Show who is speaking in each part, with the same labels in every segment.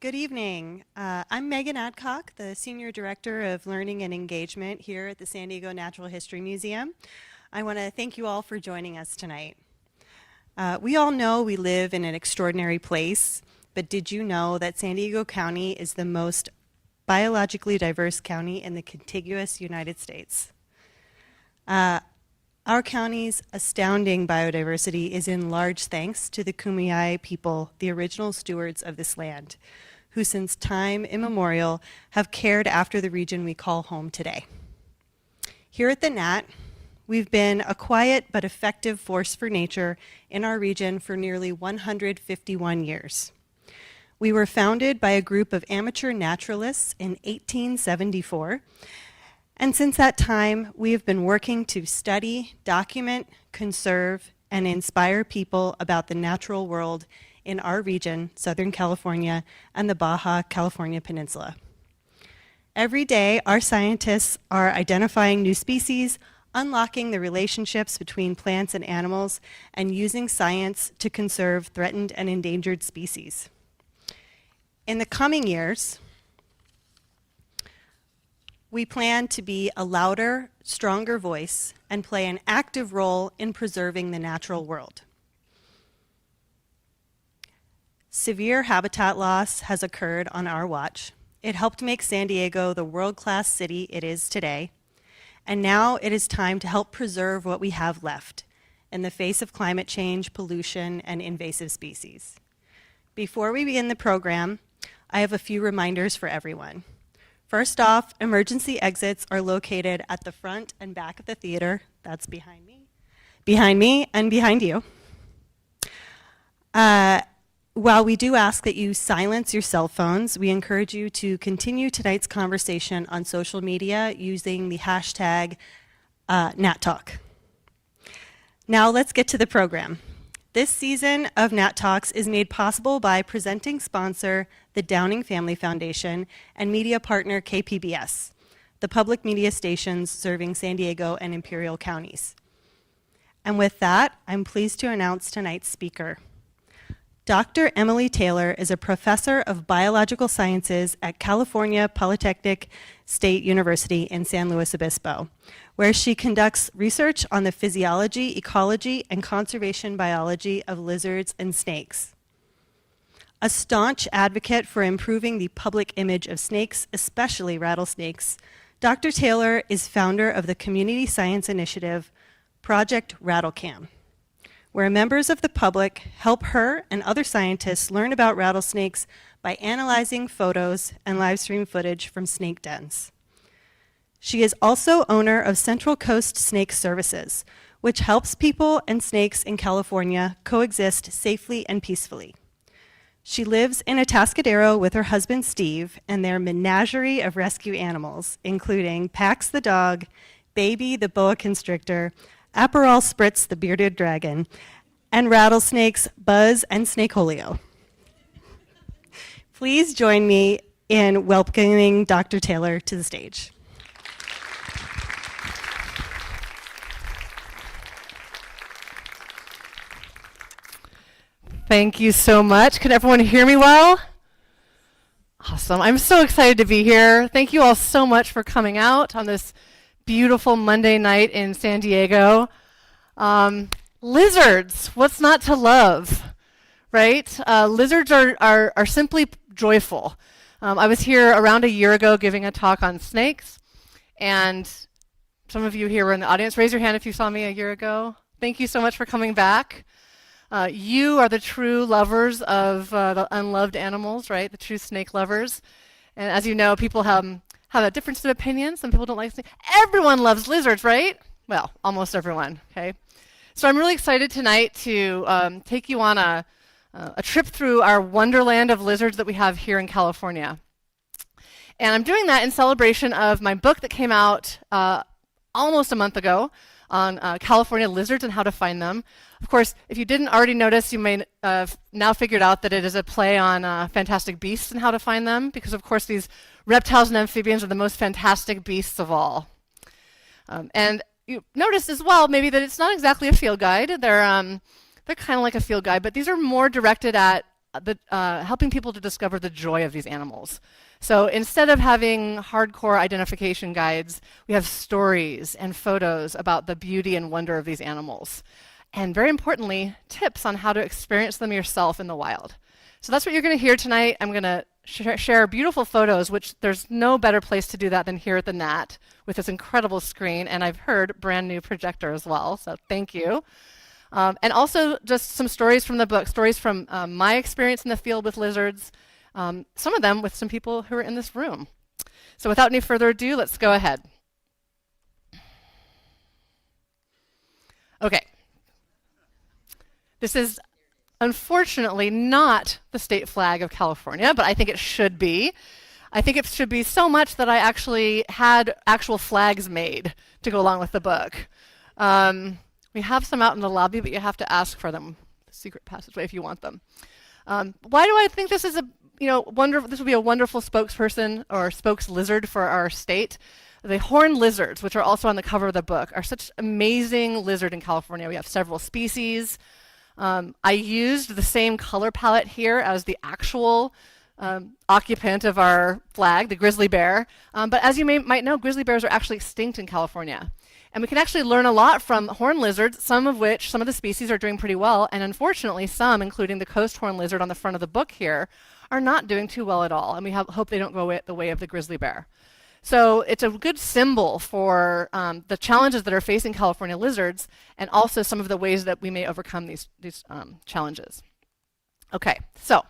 Speaker 1: Good evening. I'm Megan Adcock, the Senior Director of Learning and Engagement here at the San Diego Natural History Museum. I want to thank you all for joining us tonight. We all know we live in an extraordinary place, but did you know that San Diego County is the most biologically diverse county in the contiguous United States? Our county's astounding biodiversity is in large thanks to the Kumeyaay people, the original stewards of this land, who since time immemorial have cared after the region we call home today. Here at the Nat, we've been a quiet but effective force for nature in our region for nearly 151 years. We were founded by a group of amateur naturalists in 1874, and since that time, we have been working to study, document, conserve, and inspire people about the natural world in our region, Southern California, and the Baja California Peninsula. Every day, our scientists are identifying new species, unlocking the relationships between plants and animals, and using science to conserve threatened and endangered species. In the coming years, we plan to be a louder, stronger voice and play an active role in preserving the natural world. Severe habitat loss has occurred on our watch. It helped make San Diego the world-class city it is today, and now it is time to help preserve what we have left in the face of climate change, pollution, and invasive species. Before we begin the program, I have a few reminders for everyone. First off, emergency exits are located at the front and back of the theater. That's behind me, and behind you. While we do ask that you silence your cell phones, we encourage you to continue tonight's conversation on social media using the hashtag Nat Talk. Now let's get to the program. This season of Nat Talks is made possible by presenting sponsor, the Downing Family Foundation, and media partner KPBS, the public media stations serving San Diego and Imperial counties. And with that, I'm pleased to announce tonight's speaker. Dr. Emily Taylor is a professor of biological sciences at California Polytechnic State University in San Luis Obispo, where she conducts research on the physiology, ecology, and conservation biology of lizards and snakes. A staunch advocate for improving the public image of snakes, especially rattlesnakes, Dr. Taylor is founder of the community science initiative Project Rattlecam, where members of the public help her and other scientists learn about rattlesnakes by analyzing photos and live stream footage from snake dens. She is also owner of Central Coast Snake Services, which helps people and snakes in California coexist safely and peacefully. She lives in Atascadero with her husband Steve and their menagerie of rescue animals, including Pax the dog, Baby the boa constrictor, Aperol Spritz the bearded dragon, and rattlesnakes Buzz and Snakeholio. Please join me in welcoming Dr. Taylor to the stage.
Speaker 2: Thank you so much. Can everyone hear me well? Awesome. I'm so excited to be here. Thank you all so much for coming out on this beautiful Monday night in San Diego. Lizards, what's not to love, right? Lizards are simply joyful. I was here around a year ago giving a talk on snakes, and some of you here were in the audience. Raise your hand if you saw me a year ago. Thank you so much for coming back. You are the true lovers of the unloved animals, right? The true snake lovers. And as you know, people have a difference of opinion. Some people don't like snakes. Everyone loves lizards, right? Well, almost everyone, okay? So I'm really excited tonight to take you on a trip through our Wonderland of lizards that we have here in California. And I'm doing that in celebration of my book that came out almost a month ago on California lizards and how to find them. Of course, if you didn't already notice, you may now figured out that it is a play on fantastic beasts and how to find them, because of course these reptiles and amphibians are the most fantastic beasts of all. And you noticed as well maybe that it's not exactly a field guide. They're kind of like a field guide, but these are more directed at helping people to discover the joy of these animals. So instead of having hardcore identification guides, we have stories and photos about the beauty and wonder of these animals. And very importantly, tips on how to experience them yourself in the wild. So that's what you're going to hear tonight. I'm going to share beautiful photos, which there's no better place to do that than here at the Nat with this incredible screen, and I've heard brand new projector as well, so thank you. And also just some stories from the book, stories from my experience in the field with lizards, some of them with some people who are in this room. So without any further ado, let's go ahead. Okay. This is unfortunately not the state flag of California, but I think it should be. I think it should be so much that I actually had actual flags made to go along with the book. We have some out in the lobby, but you have to ask for them, the secret passageway, if you want them. Why do I think this is this would be a wonderful spokesperson or spokes lizard for our state? The horned lizards, which are also on the cover of the book, are such amazing lizard in California. We have several species. I used the same color palette here as the actual occupant of our flag, the grizzly bear. But as you might know, grizzly bears are actually extinct in California. And we can actually learn a lot from horned lizards, some of the species are doing pretty well, and unfortunately some, including the coast horned lizard on the front of the book here, are not doing too well at all, and we hope they don't go the way of the grizzly bear. So it's a good symbol for the challenges that are facing California lizards, and also some of the ways that we may overcome these challenges. Okay, so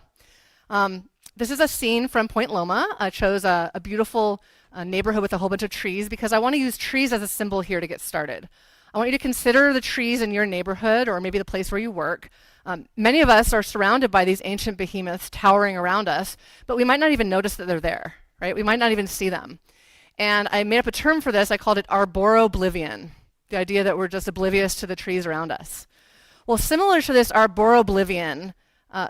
Speaker 2: this is a scene from Point Loma. I chose a beautiful neighborhood with a whole bunch of trees because I want to use trees as a symbol here to get started. I want you to consider the trees in your neighborhood or maybe the place where you work. Many of us are surrounded by these ancient behemoths towering around us, but we might not even notice that they're there, right? We might not even see them. And I made up a term for this. I called it arboroblivion, the idea that we're just oblivious to the trees around us. Well, similar to this arboroblivion,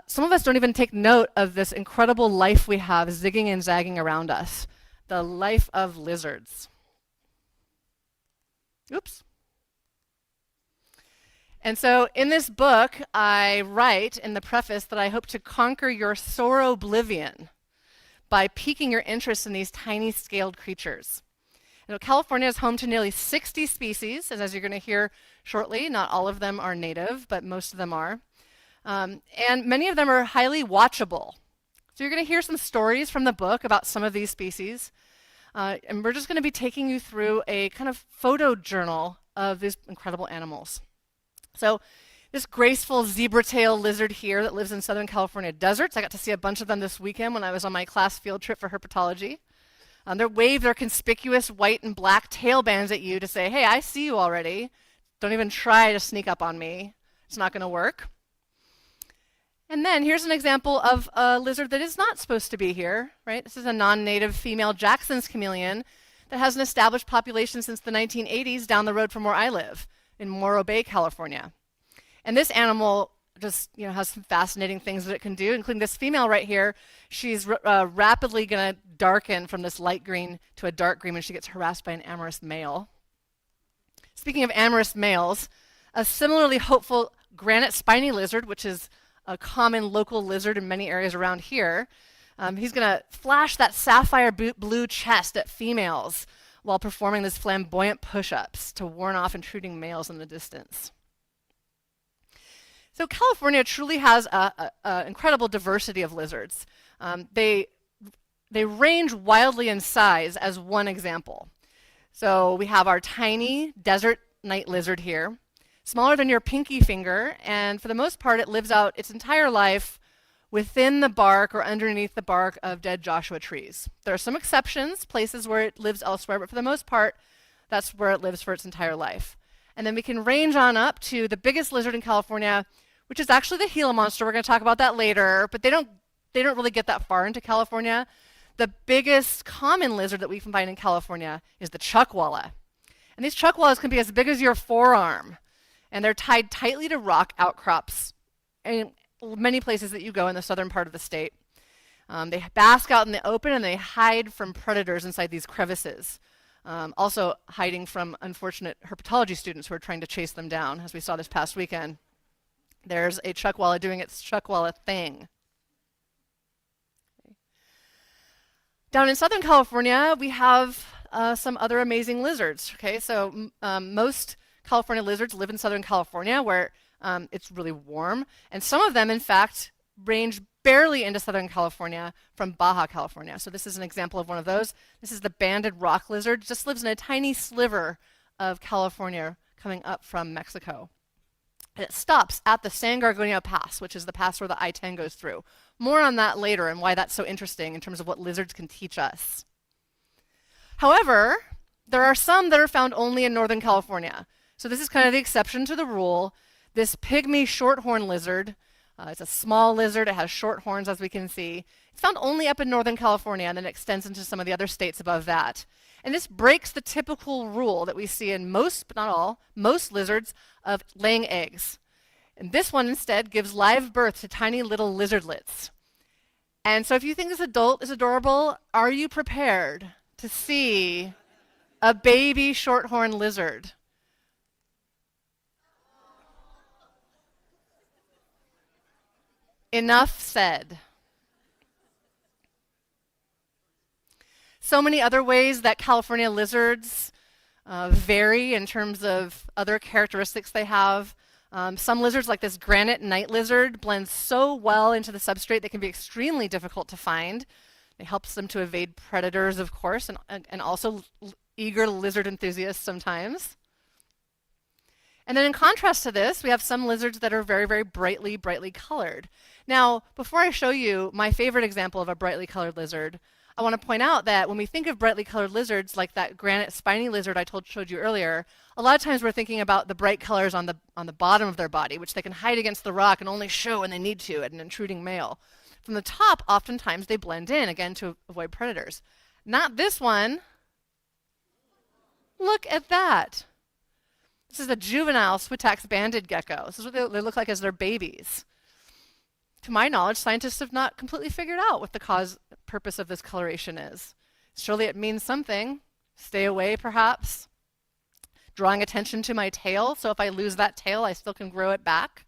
Speaker 2: some of us don't even take note of this incredible life we have zigging and zagging around us, the life of lizards. Oops. And so in this book, I write in the preface that I hope to conquer your soroblivion by piquing your interest in these tiny scaled creatures. California is home to nearly 60 species, and as you're going to hear shortly, not all of them are native, but most of them are. And many of them are highly watchable. So you're going to hear some stories from the book about some of these species. And we're just going to be taking you through a kind of photo journal of these incredible animals. So this graceful zebra-tail lizard here that lives in Southern California deserts, I got to see a bunch of them this weekend when I was on my class field trip for herpetology. They wave their conspicuous white and black tail bands at you to say, hey, I see you already. Don't even try to sneak up on me. It's not going to work. And then here's an example of a lizard that is not supposed to be here, right? This is a non-native female Jackson's chameleon that has an established population since the 1980s down the road from where I live in Morro Bay, California. And this animal just has some fascinating things that it can do, including this female right here. She's rapidly going to darken from this light green to a dark green when she gets harassed by an amorous male. Speaking of amorous males, a similarly hopeful granite spiny lizard, which is a common local lizard in many areas around here, he's going to flash that sapphire blue chest at females while performing these flamboyant push-ups to warn off intruding males in the distance. So California truly has an incredible diversity of lizards. They range wildly in size as one example. So we have our tiny desert night lizard here, smaller than your pinky finger, and for the most part it lives out its entire life within the bark or underneath the bark of dead Joshua trees. There are some exceptions, places where it lives elsewhere, but for the most part that's where it lives for its entire life. And then we can range on up to the biggest lizard in California, which is actually the Gila monster. We're going to talk about that later, but they don't really get that far into California. The biggest common lizard that we can find in California is the chuckwalla. And these chuckwallas can be as big as your forearm, and they're tied tightly to rock outcrops in many places that you go in the southern part of the state. They bask out in the open, and they hide from predators inside these crevices, also hiding from unfortunate herpetology students who are trying to chase them down, as we saw this past weekend. There's a chuckwalla doing its chuckwalla thing. Down in Southern California, we have some other amazing lizards. Okay, so most California lizards live in Southern California where it's really warm, and some of them, in fact, range barely into Southern California from Baja California. So this is an example of one of those. This is the banded rock lizard. It just lives in a tiny sliver of California coming up from Mexico. And it stops at the San Gorgonio Pass, which is the pass where the I-10 goes through. More on that later and why that's so interesting in terms of what lizards can teach us. However, there are some that are found only in Northern California. So this is kind of the exception to the rule. This pygmy shorthorn lizard, it's a small lizard. It has short horns, as we can see. It's found only up in Northern California, and then extends into some of the other states above that. And this breaks the typical rule that we see in most, but not all, most lizards of laying eggs. And this one instead gives live birth to tiny little lizardlets. And so if you think this adult is adorable, are you prepared to see a baby shorthorn lizard? Enough said. So many other ways that California lizards vary in terms of other characteristics they have. Some lizards, like this granite night lizard, blend so well into the substrate they can be extremely difficult to find. It helps them to evade predators, of course, and also eager lizard enthusiasts sometimes. And then in contrast to this, we have some lizards that are very, very brightly colored. Now, before I show you my favorite example of a brightly colored lizard, I want to point out that when we think of brightly colored lizards, like that granite spiny lizard I showed you earlier, a lot of times we're thinking about the bright colors on the bottom of their body, which they can hide against the rock and only show when they need to at an intruding male. From the top, oftentimes they blend in, again, to avoid predators. Not this one. Look at that. This is a juvenile Switax banded gecko. This is what they look like as their babies. To my knowledge, scientists have not completely figured out what the purpose of this coloration is. Surely it means something. Stay away, perhaps. Drawing attention to my tail, so if I lose that tail, I still can grow it back.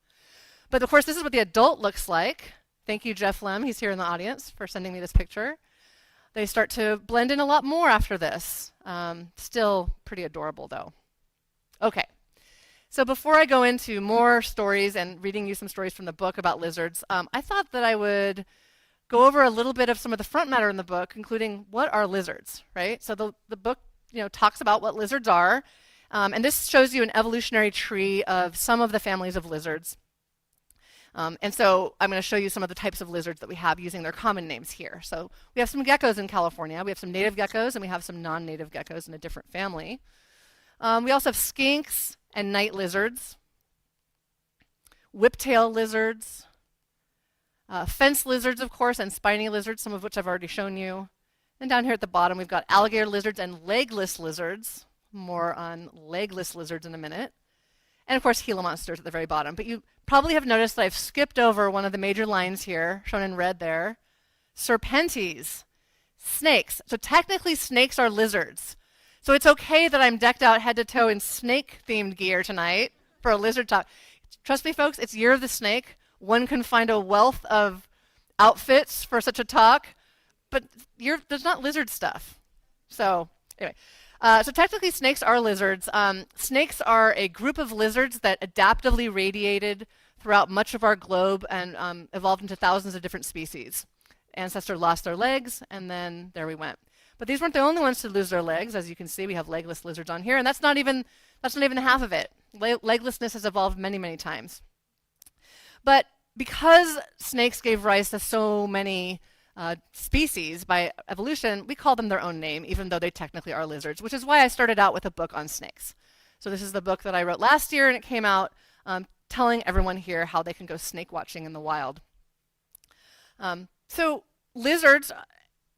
Speaker 2: But of course, this is what the adult looks like. Thank you, Jeff Lem. He's here in the audience for sending me this picture. They start to blend in a lot more after this. Still pretty adorable, though. Okay. So before I go into more stories and reading you some stories from the book about lizards, I thought that I would go over a little bit of some of the front matter in the book, including what are lizards, right? So the book talks about what lizards are, and this shows you an evolutionary tree of some of the families of lizards. And so I'm going to show you some of the types of lizards that we have using their common names here. So we have some geckos in California. We have some native geckos, and we have some non-native geckos in a different family. We also have skinks and night lizards, whiptail lizards, fence lizards, of course, and spiny lizards, some of which I've already shown you. And down here at the bottom, we've got alligator lizards and legless lizards. More on legless lizards in a minute. And of course, Gila monsters at the very bottom. But you probably have noticed that I've skipped over one of the major lines here, shown in red there. Serpentes, snakes. So technically, snakes are lizards. So it's okay that I'm decked out head to toe in snake-themed gear tonight for a lizard talk. Trust me, folks, it's Year of the Snake. One can find a wealth of outfits for such a talk, but there's not lizard stuff. So anyway, so technically snakes are lizards. Snakes are a group of lizards that adaptively radiated throughout much of our globe and evolved into thousands of different species. Ancestor lost their legs, and then there we went. But these weren't the only ones to lose their legs. As you can see, we have legless lizards on here, and that's not even half of it. Leglessness has evolved many, many times. But because snakes gave rise to so many species by evolution, we call them their own name, even though they technically are lizards, which is why I started out with a book on snakes. So this is the book that I wrote last year, and it came out telling everyone here how they can go snake watching in the wild. So lizards,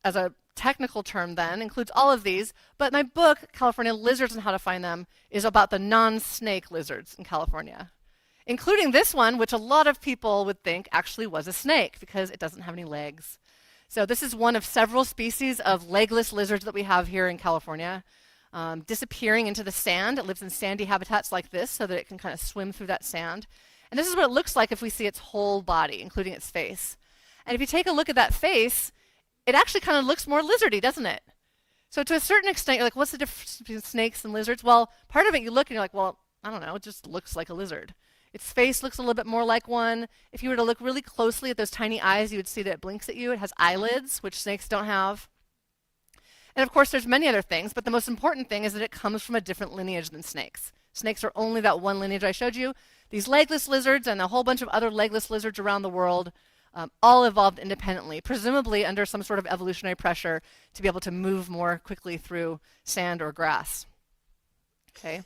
Speaker 2: as a technical term then, includes all of these, but my book, California Lizards and How to Find Them, is about the non-snake lizards in California, including this one, which a lot of people would think actually was a snake because it doesn't have any legs. So this is one of several species of legless lizards that we have here in California, disappearing into the sand. It lives in sandy habitats like this so that it can kind of swim through that sand. And this is what it looks like if we see its whole body, including its face. And if you take a look at that face, it actually kind of looks more lizardy, doesn't it? So to a certain extent, you're like, what's the difference between snakes and lizards? Well, part of it you look and you're like, well, I don't know, it just looks like a lizard. Its face looks a little bit more like one. If you were to look really closely at those tiny eyes, you would see that it blinks at you. It has eyelids, which snakes don't have. And of course, there's many other things, but the most important thing is that it comes from a different lineage than snakes. Snakes are only that one lineage I showed you. These legless lizards and a whole bunch of other legless lizards around the world all evolved independently, presumably under some sort of evolutionary pressure to be able to move more quickly through sand or grass. Okay.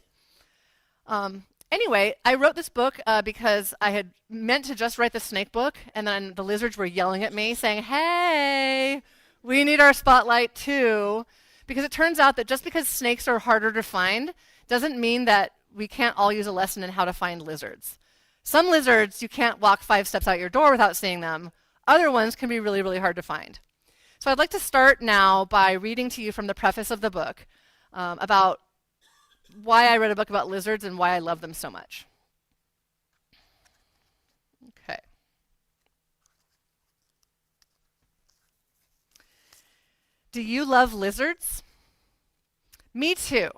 Speaker 2: Anyway, I wrote this book because I had meant to just write the snake book, and then the lizards were yelling at me saying, hey, we need our spotlight too. Because it turns out that just because snakes are harder to find doesn't mean that we can't all use a lesson in how to find lizards. Some lizards, you can't walk 5 steps out your door without seeing them. Other ones can be really, really hard to find. So I'd like to start now by reading to you from the preface of the book about why I wrote a book about lizards and why I love them so much. Okay. Do you love lizards? Me too.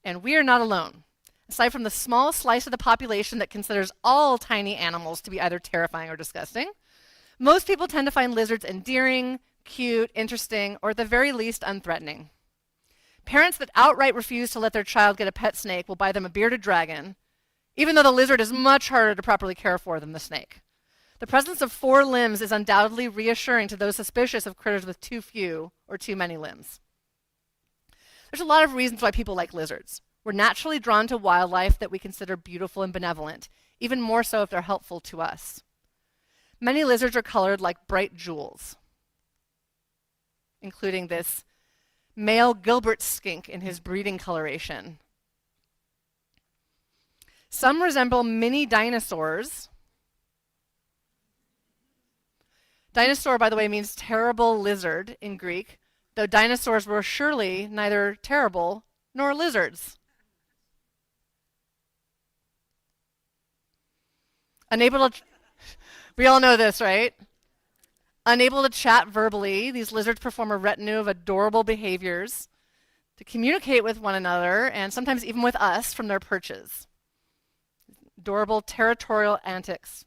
Speaker 2: And we are not alone. Aside from the small slice of the population that considers all tiny animals to be either terrifying or disgusting, most people tend to find lizards endearing, cute, interesting, or at the very least unthreatening. Parents that outright refuse to let their child get a pet snake will buy them a bearded dragon, even though the lizard is much harder to properly care for than the snake. The presence of 4 limbs is undoubtedly reassuring to those suspicious of critters with too few or too many limbs. There's a lot of reasons why people like lizards. We're naturally drawn to wildlife that we consider beautiful and benevolent, even more so if they're helpful to us. Many lizards are colored like bright jewels, including this male Gilbert skink in his breeding coloration. Some resemble mini dinosaurs. Dinosaur, by the way, means terrible lizard in Greek, though dinosaurs were surely neither terrible nor lizards. We all know this, right? Unable to chat verbally, these lizards perform a retinue of adorable behaviors to communicate with one another and sometimes even with us from their perches. Adorable territorial antics.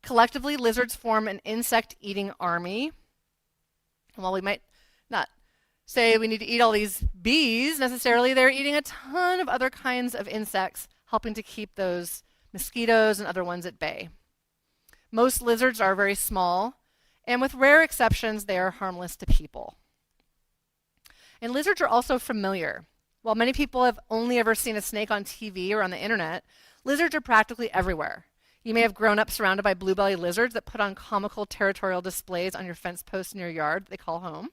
Speaker 2: Collectively, lizards form an insect-eating army. And while we might not say we need to eat all these bees necessarily, they're eating a ton of other kinds of insects, helping to keep those mosquitoes and other ones at bay. Most lizards are very small, and with rare exceptions, they are harmless to people. And lizards are also familiar. While many people have only ever seen a snake on TV or on the internet, lizards are practically everywhere. You may have grown up surrounded by blue-bellied lizards that put on comical territorial displays on your fence posts in your yard that they call home.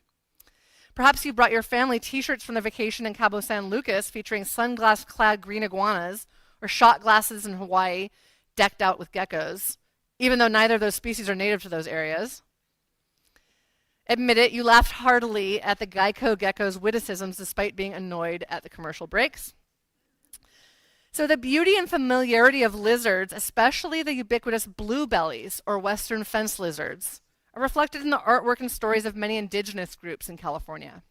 Speaker 2: Perhaps you brought your family t-shirts from their vacation in Cabo San Lucas featuring sunglass-clad green iguanas or shot glasses in Hawaii decked out with geckos, even though neither of those species are native to those areas. Admit it, you laughed heartily at the Geico gecko's witticisms despite being annoyed at the commercial breaks. So the beauty and familiarity of lizards, especially the ubiquitous bluebellies or western fence lizards, are reflected in the artwork and stories of many indigenous groups in California.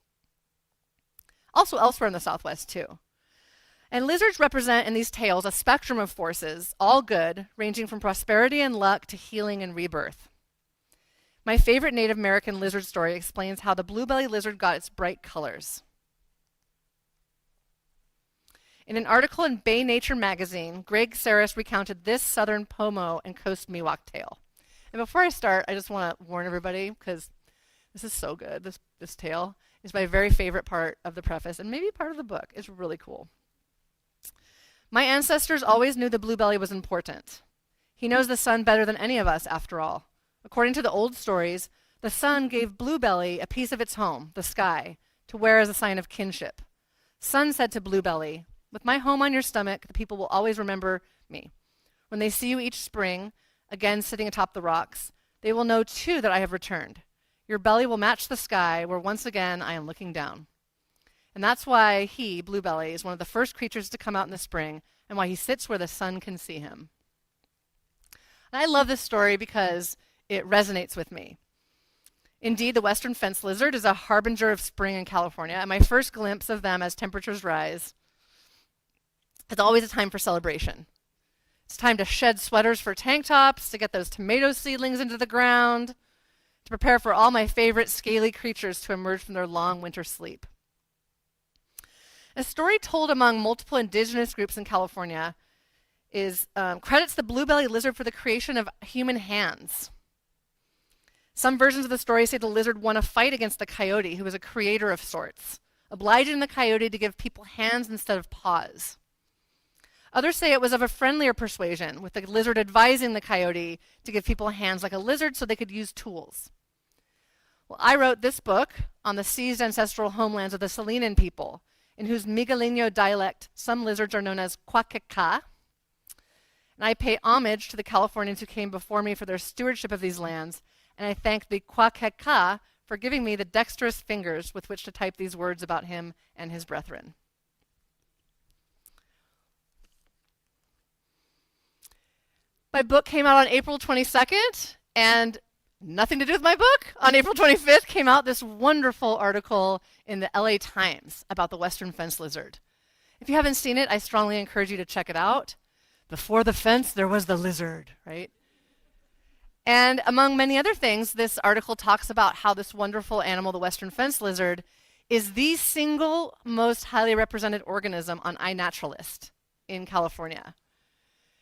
Speaker 2: Also elsewhere in the Southwest, too. And lizards represent in these tales a spectrum of forces, all good, ranging from prosperity and luck to healing and rebirth. My favorite Native American lizard story explains how the blue-belly lizard got its bright colors. In an article in Bay Nature magazine, Greg Saris recounted this southern Pomo and Coast Miwok tale. And before I start, I just want to warn everybody, because this is so good, this tale is my very favorite part of the preface, and maybe part of the book. It's really cool. My ancestors always knew the bluebelly was important. He knows the sun better than any of us, after all. According to the old stories, the sun gave bluebelly a piece of its home, the sky, to wear as a sign of kinship. Sun said to bluebelly, "With my home on your stomach, the people will always remember me. When they see you each spring, again sitting atop the rocks, they will know too that I have returned. Your belly will match the sky, where once again I am looking down." And that's why he, bluebelly, is one of the first creatures to come out in the spring, and why he sits where the sun can see him. And I love this story because it resonates with me. Indeed, the western fence lizard is a harbinger of spring in California, and my first glimpse of them as temperatures rise, it's always a time for celebration. It's time to shed sweaters for tank tops, to get those tomato seedlings into the ground, to prepare for all my favorite scaly creatures to emerge from their long winter sleep. A story told among multiple indigenous groups in California credits the blue-bellied lizard for the creation of human hands. Some versions of the story say the lizard won a fight against the coyote, who was a creator of sorts, obliging the coyote to give people hands instead of paws. Others say it was of a friendlier persuasion, with the lizard advising the coyote to give people hands like a lizard so they could use tools. Well, I wrote this book on the seized ancestral homelands of the Salinan people, in whose Miguelino dialect some lizards are known as Quaqueca. And I pay homage to the Californians who came before me for their stewardship of these lands, and I thank the Quaqueca for giving me the dexterous fingers with which to type these words about him and his brethren. My book came out on April 22nd, and nothing to do with my book. On April 25th came out this wonderful article in the LA Times about the western fence lizard. If you haven't seen it, I strongly encourage you to check it out. Before the fence, there was the lizard, right? And among many other things, this article talks about how this wonderful animal, the western fence lizard, is the single most highly represented organism on iNaturalist in California.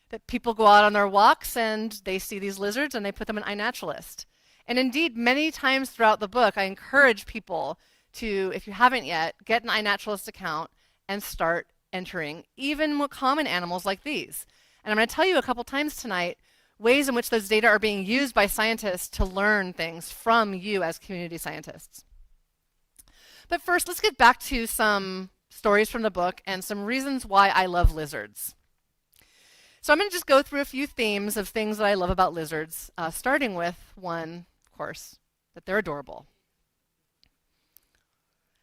Speaker 2: That people go out on their walks and they see these lizards and they put them in iNaturalist. And indeed, many times throughout the book, I encourage people to, if you haven't yet, get an iNaturalist account and start entering even more common animals like these. And I'm going to tell you a couple times tonight ways in which those data are being used by scientists to learn things from you as community scientists. But first, let's get back to some stories from the book and some reasons why I love lizards. So I'm going to just go through a few themes of things that I love about lizards, starting with one, of course, that they're adorable.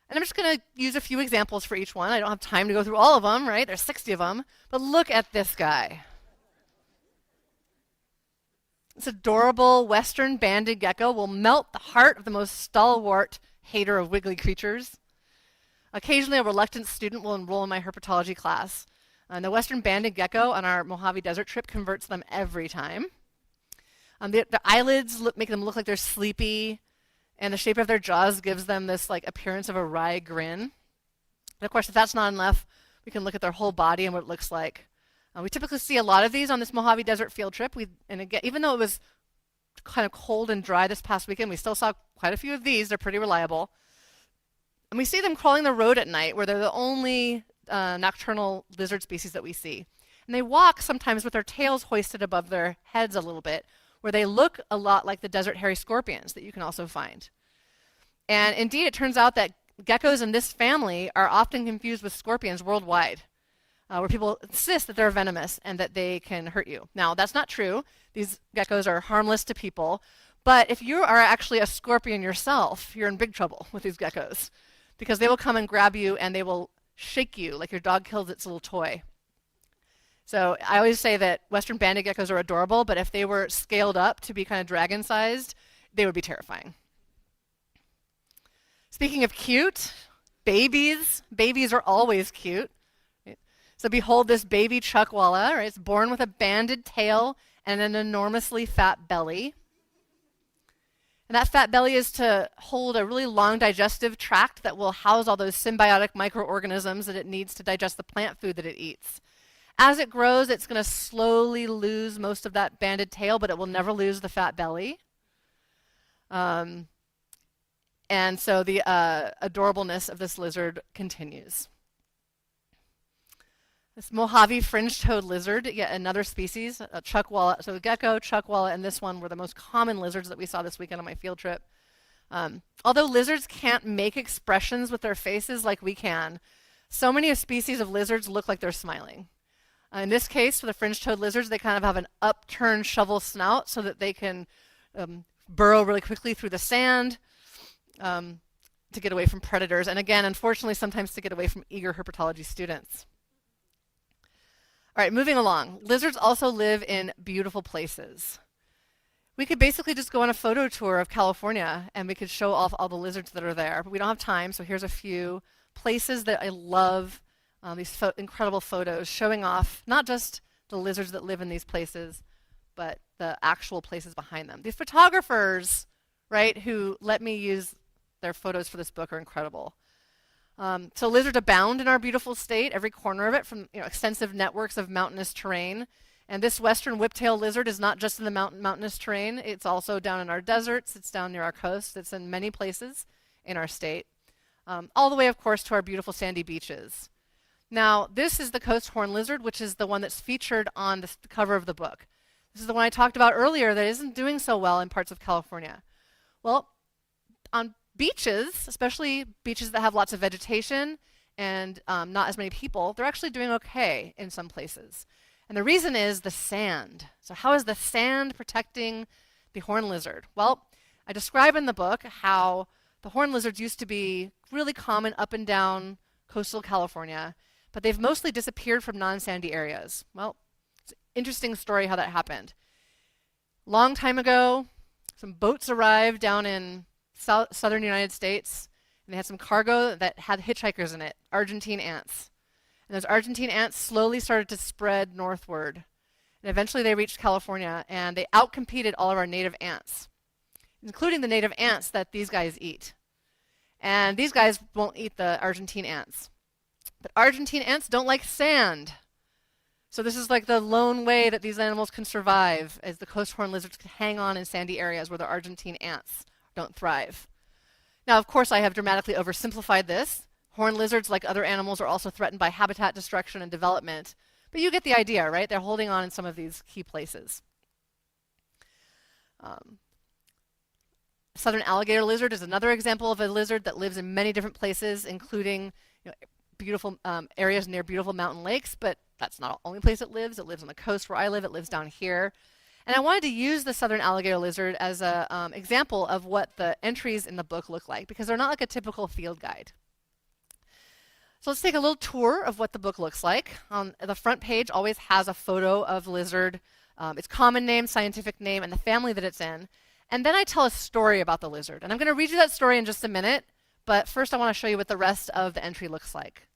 Speaker 2: And I'm just going to use a few examples for each one. I don't have time to go through all of them, right? There's 60 of them. But look at this guy. This adorable western banded gecko will melt the heart of the most stalwart hater of wiggly creatures. Occasionally, a reluctant student will enroll in my herpetology class. The western banded gecko on our Mojave Desert trip converts them every time. The eyelids make them look like they're sleepy, and the shape of their jaws gives them this appearance of a wry grin. And of course, if that's not enough, we can look at their whole body and what it looks like. We typically see a lot of these on this Mojave Desert field trip. And again, even though it was kind of cold and dry this past weekend, we still saw quite a few of these. They're pretty reliable. And we see them crawling the road at night, where they're the only nocturnal lizard species that we see. And they walk sometimes with their tails hoisted above their heads a little bit, where they look a lot like the desert hairy scorpions that you can also find. And indeed, it turns out that geckos in this family are often confused with scorpions worldwide, where people insist that they're venomous and that they can hurt you. Now, that's not true. These geckos are harmless to people. But if you are actually a scorpion yourself, you're in big trouble with these geckos, because they will come and grab you and they will shake you like your dog kills its little toy. So I always say that western banded geckos are adorable, but if they were scaled up to be kind of dragon-sized, they would be terrifying. Speaking of cute, babies are always cute. So behold this baby chuckwalla, right? It's born with a banded tail and an enormously fat belly. And that fat belly is to hold a really long digestive tract that will house all those symbiotic microorganisms that it needs to digest the plant food that it eats. As it grows, it's going to slowly lose most of that banded tail, but it will never lose the fat belly. And so the adorableness of this lizard continues. This Mojave fringe-toed lizard, yet another species, a chuckwalla. So the gecko, chuckwalla, and this one were the most common lizards that we saw this weekend on my field trip. Although lizards can't make expressions with their faces like we can, so many species of lizards look like they're smiling. In this case, for the fringe-toed lizards, they kind of have an upturned shovel snout so that they can burrow really quickly through the sand to get away from predators. And again, unfortunately, sometimes to get away from eager herpetology students. All right, moving along. Lizards also live in beautiful places. We could basically just go on a photo tour of California and we could show off all the lizards that are there. But we don't have time, so here's a few places that I love, these incredible photos showing off not just the lizards that live in these places, but the actual places behind them. These photographers, right, who let me use their photos for this book are incredible. So lizards abound in our beautiful state, every corner of it, from extensive networks of mountainous terrain. And this western whiptail lizard is not just in the mountainous terrain. It's also down in our deserts. It's down near our coast. It's in many places in our state. All the way, of course, to our beautiful sandy beaches. Now, this is the coast horned lizard, which is the one that's featured on the cover of the book. This is the one I talked about earlier that isn't doing so well in parts of California. Well, on beaches, especially beaches that have lots of vegetation and not as many people, they're actually doing okay in some places. And the reason is the sand. So how is the sand protecting the horned lizard? Well, I describe in the book how the horned lizards used to be really common up and down coastal California, but they've mostly disappeared from non-sandy areas. Well, it's an interesting story how that happened. Long time ago, some boats arrived down in southern United States, and they had some cargo that had hitchhikers in it, Argentine ants. And those Argentine ants slowly started to spread northward. And eventually they reached California, and they outcompeted all of our native ants, including the native ants that these guys eat. And these guys won't eat the Argentine ants. But Argentine ants don't like sand. So this is like the lone way that these animals can survive, as the coast horned lizards can hang on in sandy areas where the Argentine ants don't thrive. Now, of course, I have dramatically oversimplified this. Horned lizards, like other animals, are also threatened by habitat destruction and development. But you get the idea, right? They're holding on in some of these key places. Southern alligator lizard is another example of a lizard that lives in many different places, including beautiful areas near beautiful mountain lakes, but that's not the only place it lives. It lives on the coast where I live. It lives down here. And I wanted to use the southern alligator lizard as an example of what the entries in the book look like, because they're not like a typical field guide. So let's take a little tour of what the book looks like. The front page always has a photo of the lizard, its common name, scientific name, and the family that it's in. And then I tell a story about the lizard. And I'm going to read you that story in just a minute, but first I want to show you what the rest of the entry looks like.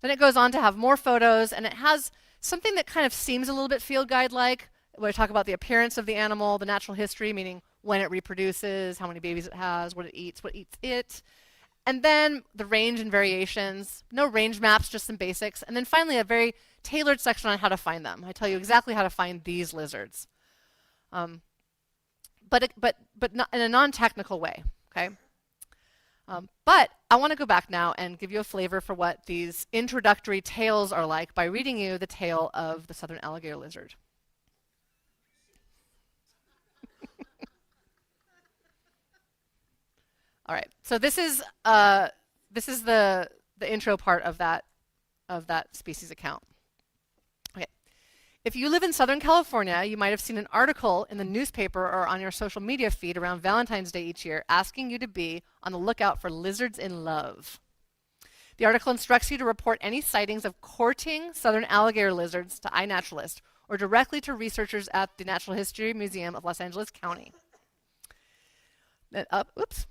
Speaker 2: Then it goes on to have more photos, and it has something that kind of seems a little bit field guide-like, where I talk about the appearance of the animal, the natural history, meaning when it reproduces, how many babies it has, what eats it. And then the range and variations, no range maps, just some basics. And then finally, a very tailored section on how to find them. I tell you exactly how to find these lizards, but not in a non-technical way, okay? But I want to go back now and give you a flavor for what these introductory tales are like by reading you the tale of the southern alligator lizard. All right, so this is the intro part of that species account. Okay, if you live in Southern California, you might have seen an article in the newspaper or on your social media feed around Valentine's Day each year asking you to be on the lookout for lizards in love. The article instructs you to report any sightings of courting southern alligator lizards to iNaturalist or directly to researchers at the Natural History Museum of Los Angeles County. Then oops.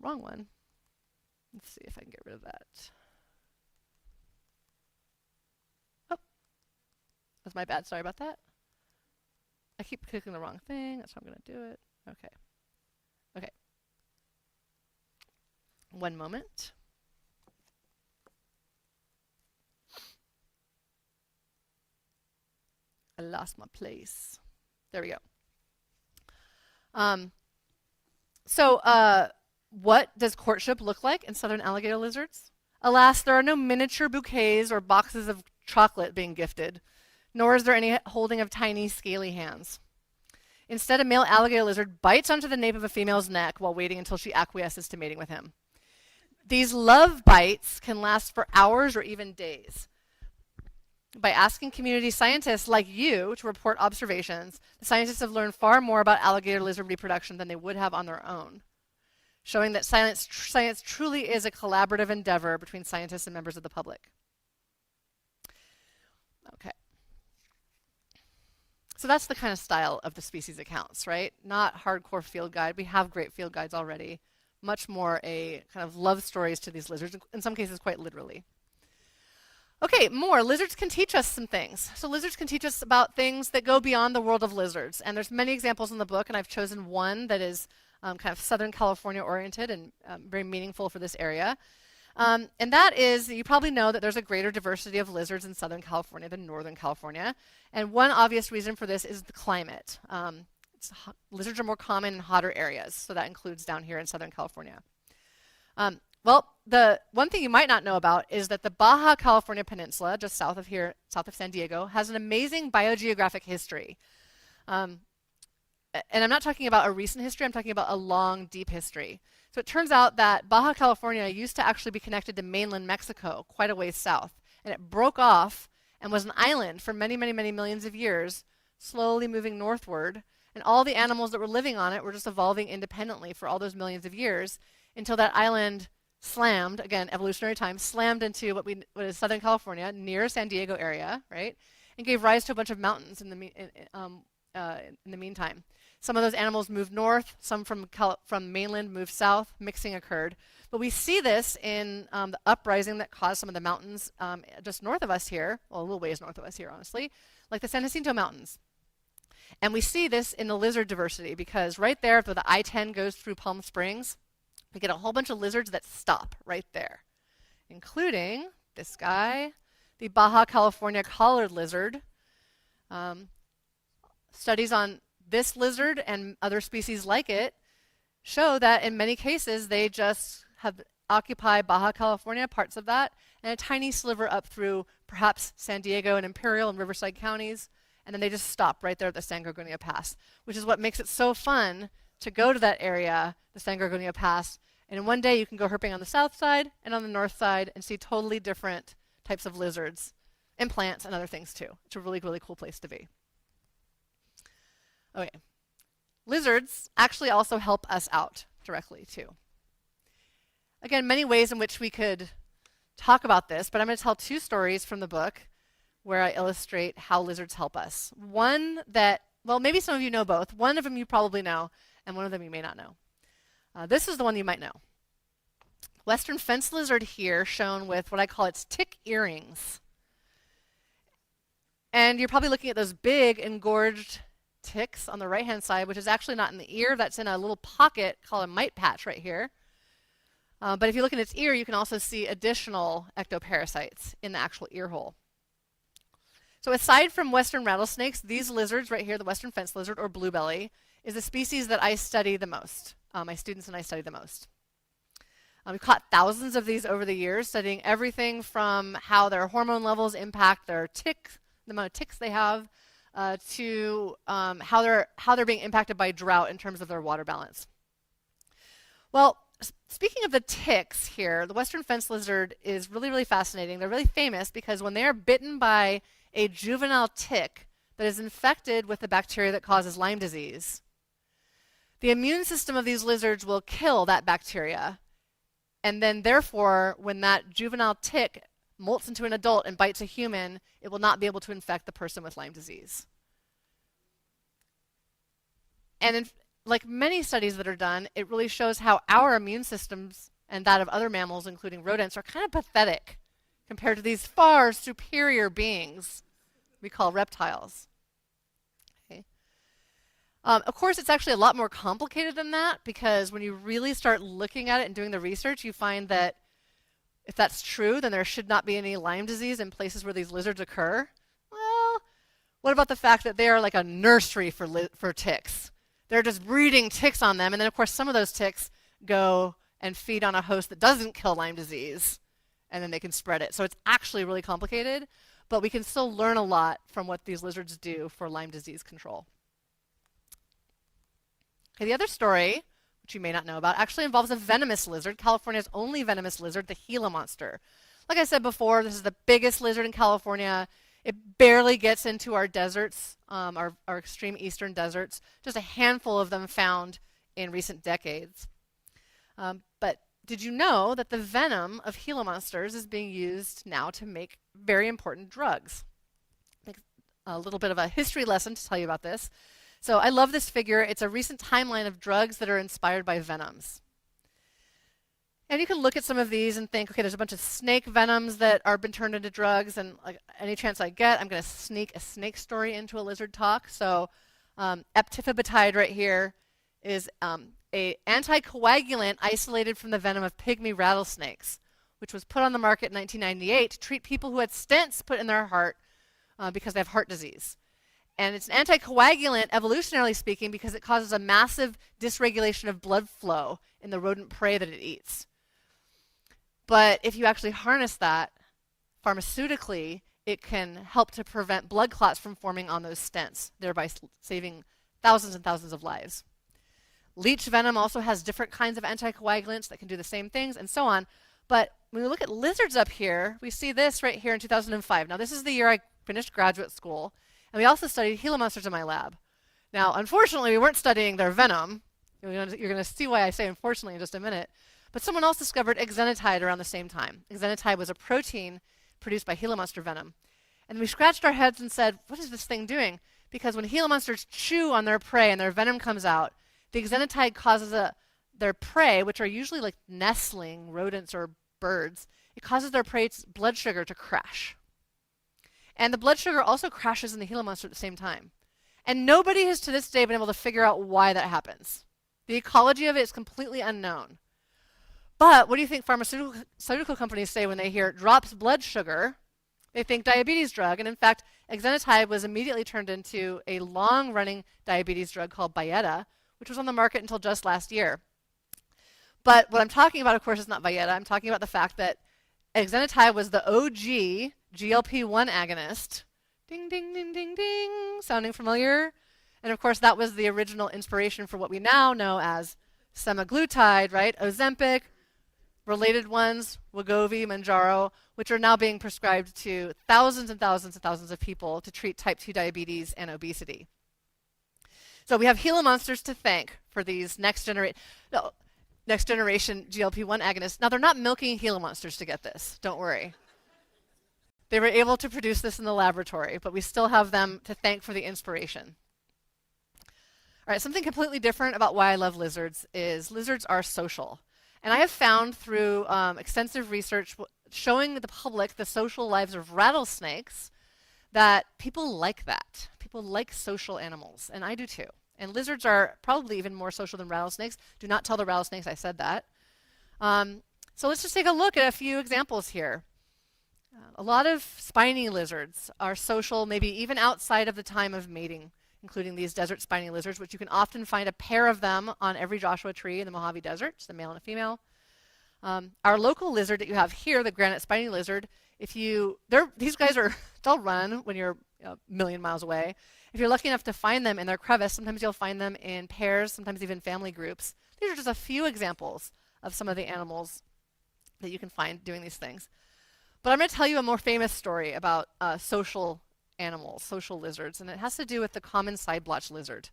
Speaker 2: Wrong one. Let's see if I can get rid of that. Oh, that's my bad. Sorry about that. I keep clicking the wrong thing. That's how I'm going to do it. Okay. Okay. One moment. I lost my place. There we go. What does courtship look like in southern alligator lizards? Alas, there are no miniature bouquets or boxes of chocolate being gifted, nor is there any holding of tiny, scaly hands. Instead, a male alligator lizard bites onto the nape of a female's neck while waiting until she acquiesces to mating with him. These love bites can last for hours or even days. By asking community scientists like you to report observations, the scientists have learned far more about alligator lizard reproduction than they would have on their own, showing that science truly is a collaborative endeavor between scientists and members of the public. Okay. So that's the kind of style of the species accounts, right? Not hardcore field guide. We have great field guides already. Much more a kind of love stories to these lizards, in some cases quite literally. Okay, more. Lizards can teach us some things. So lizards can teach us about things that go beyond the world of lizards. And there's many examples in the book, and I've chosen one that is kind of Southern California oriented and very meaningful for this area. And that is, you probably know that there's a greater diversity of lizards in Southern California than Northern California. And one obvious reason for this is the climate. Lizards are more common in hotter areas, so that includes down here in Southern California. Well, the one thing you might not know about is that the Baja California Peninsula, just south of here, south of San Diego, has an amazing biogeographic history. And I'm not talking about a recent history, I'm talking about a long, deep history. So it turns out that Baja California used to actually be connected to mainland Mexico, quite a ways south. And it broke off and was an island for many, many, many millions of years, slowly moving northward. And all the animals that were living on it were just evolving independently for all those millions of years until that island slammed, again, evolutionary time, slammed into what is Southern California, near San Diego area, right? And gave rise to a bunch of mountains in the meantime. Some of those animals moved north, some from mainland moved south, mixing occurred. But we see this in the uprising that caused some of the mountains just north of us here, well, a little ways north of us here, honestly, like the San Jacinto Mountains. And we see this in the lizard diversity because right there, if the I-10 goes through Palm Springs, we get a whole bunch of lizards that stop right there, including this guy, the Baja California collared lizard. Studies on this lizard and other species like it show that in many cases they just occupy Baja California, parts of that, and a tiny sliver up through perhaps San Diego and Imperial and Riverside counties, and then they just stop right there at the San Gorgonio Pass, which is what makes it so fun to go to that area, the San Gorgonio Pass, and in one day you can go herping on the south side and on the north side and see totally different types of lizards and plants and other things too. It's a really, really cool place to be. Okay. Lizards actually also help us out directly too. Again, many ways in which we could talk about this, but I'm going to tell two stories from the book where I illustrate how lizards help us. One that, well, maybe some of you know both. One of them you probably know, and one of them you may not know. This is the one you might know. Western fence lizard here, shown with what I call its tick earrings. And you're probably looking at those big engorged ticks on the right-hand side, which is actually not in the ear. That's in a little pocket called a mite patch right here. But if you look in its ear, you can also see additional ectoparasites in the actual ear hole. So aside from western rattlesnakes, these lizards right here, the western fence lizard or bluebelly, is the species that I study the most. My students and I study the most. We've caught thousands of these over the years, studying everything from how their hormone levels impact their ticks, the amount of ticks they have, to how they're being impacted by drought in terms of their water balance. Well, speaking of the ticks here, the western fence lizard is really, really fascinating. They're really famous because when they are bitten by a juvenile tick that is infected with the bacteria that causes Lyme disease, the immune system of these lizards will kill that bacteria. And then therefore, when that juvenile tick molts into an adult and bites a human, it will not be able to infect the person with Lyme disease. And like many studies that are done, it really shows how our immune systems and that of other mammals, including rodents, are kind of pathetic compared to these far superior beings we call reptiles. Okay. Of course, it's actually a lot more complicated than that, because when you really start looking at it and doing the research, you find that if that's true, then there should not be any Lyme disease in places where these lizards occur. Well, what about the fact that they are like a nursery for ticks? They're just breeding ticks on them, and then of course some of those ticks go and feed on a host that doesn't kill Lyme disease, and then they can spread it. So it's actually really complicated, but we can still learn a lot from what these lizards do for Lyme disease control. Okay, the other story, which you may not know about, actually involves a venomous lizard, California's only venomous lizard, the Gila monster. Like I said before, this is the biggest lizard in California. It barely gets into our deserts, our extreme eastern deserts. Just a handful of them found in recent decades. But did you know that the venom of Gila monsters is being used now to make very important drugs? a little bit of a history lesson to tell you about this. So I love this figure. It's a recent timeline of drugs that are inspired by venoms. And you can look at some of these and think, okay, there's a bunch of snake venoms that are been turned into drugs, and like any chance I get, I'm going to sneak a snake story into a lizard talk. So eptifibatide right here is a anticoagulant isolated from the venom of pygmy rattlesnakes, which was put on the market in 1998 to treat people who had stents put in their heart because they have heart disease. And it's an anticoagulant, evolutionarily speaking, because it causes a massive dysregulation of blood flow in the rodent prey that it eats. But if you actually harness that pharmaceutically, it can help to prevent blood clots from forming on those stents, thereby saving thousands and thousands of lives. Leech venom also has different kinds of anticoagulants that can do the same things, and so on. But when we look at lizards up here, we see this right here in 2005. Now, this is the year I finished graduate school, and we also studied Gila monsters in my lab. Now, unfortunately, we weren't studying their venom. You're going to see why I say unfortunately in just a minute. But someone else discovered exenatide around the same time. Exenatide was a protein produced by Gila monster venom. And we scratched our heads and said, what is this thing doing? Because when Gila monsters chew on their prey and their venom comes out, the exenatide causes their prey, which are usually like nestling rodents or birds, it causes their prey's blood sugar to crash. And the blood sugar also crashes in the Gila monster at the same time. And nobody has to this day been able to figure out why that happens. The ecology of it is completely unknown. But what do you think pharmaceutical companies say when they hear it drops blood sugar? They think diabetes drug. And in fact, exenatide was immediately turned into a long-running diabetes drug called Byetta, which was on the market until just last year. But what I'm talking about, of course, is not Byetta. I'm talking about the fact that exenatide was the OG GLP-1 agonist. Ding, ding, ding, ding, ding. Sounding familiar? And of course, that was the original inspiration for what we now know as semaglutide, right? Ozempic, related ones, Wegovy, Mounjaro, which are now being prescribed to thousands and thousands and thousands of people to treat type 2 diabetes and obesity. So we have Gila monsters to thank for these next generation GLP-1 agonists. Now, they're not milking Gila monsters to get this. Don't worry. They were able to produce this in the laboratory, but we still have them to thank for the inspiration. All right, something completely different about why I love lizards is lizards are social. And I have found through extensive research showing the public the social lives of rattlesnakes that people like that. People like social animals, and I do too. And lizards are probably even more social than rattlesnakes. Do not tell the rattlesnakes I said that. So let's just take a look at a few examples here. A lot of spiny lizards are social, maybe even outside of the time of mating, including these desert spiny lizards, which you can often find a pair of them on every Joshua tree in the Mojave Desert, the male and a female. Our local lizard that you have here, the granite spiny lizard, these guys they'll run when you're a million miles away. If you're lucky enough to find them in their crevice, sometimes you'll find them in pairs, sometimes even family groups. These are just a few examples of some of the animals that you can find doing these things. But I'm going to tell you a more famous story about social animals, social lizards, and it has to do with the common side-blotched lizard.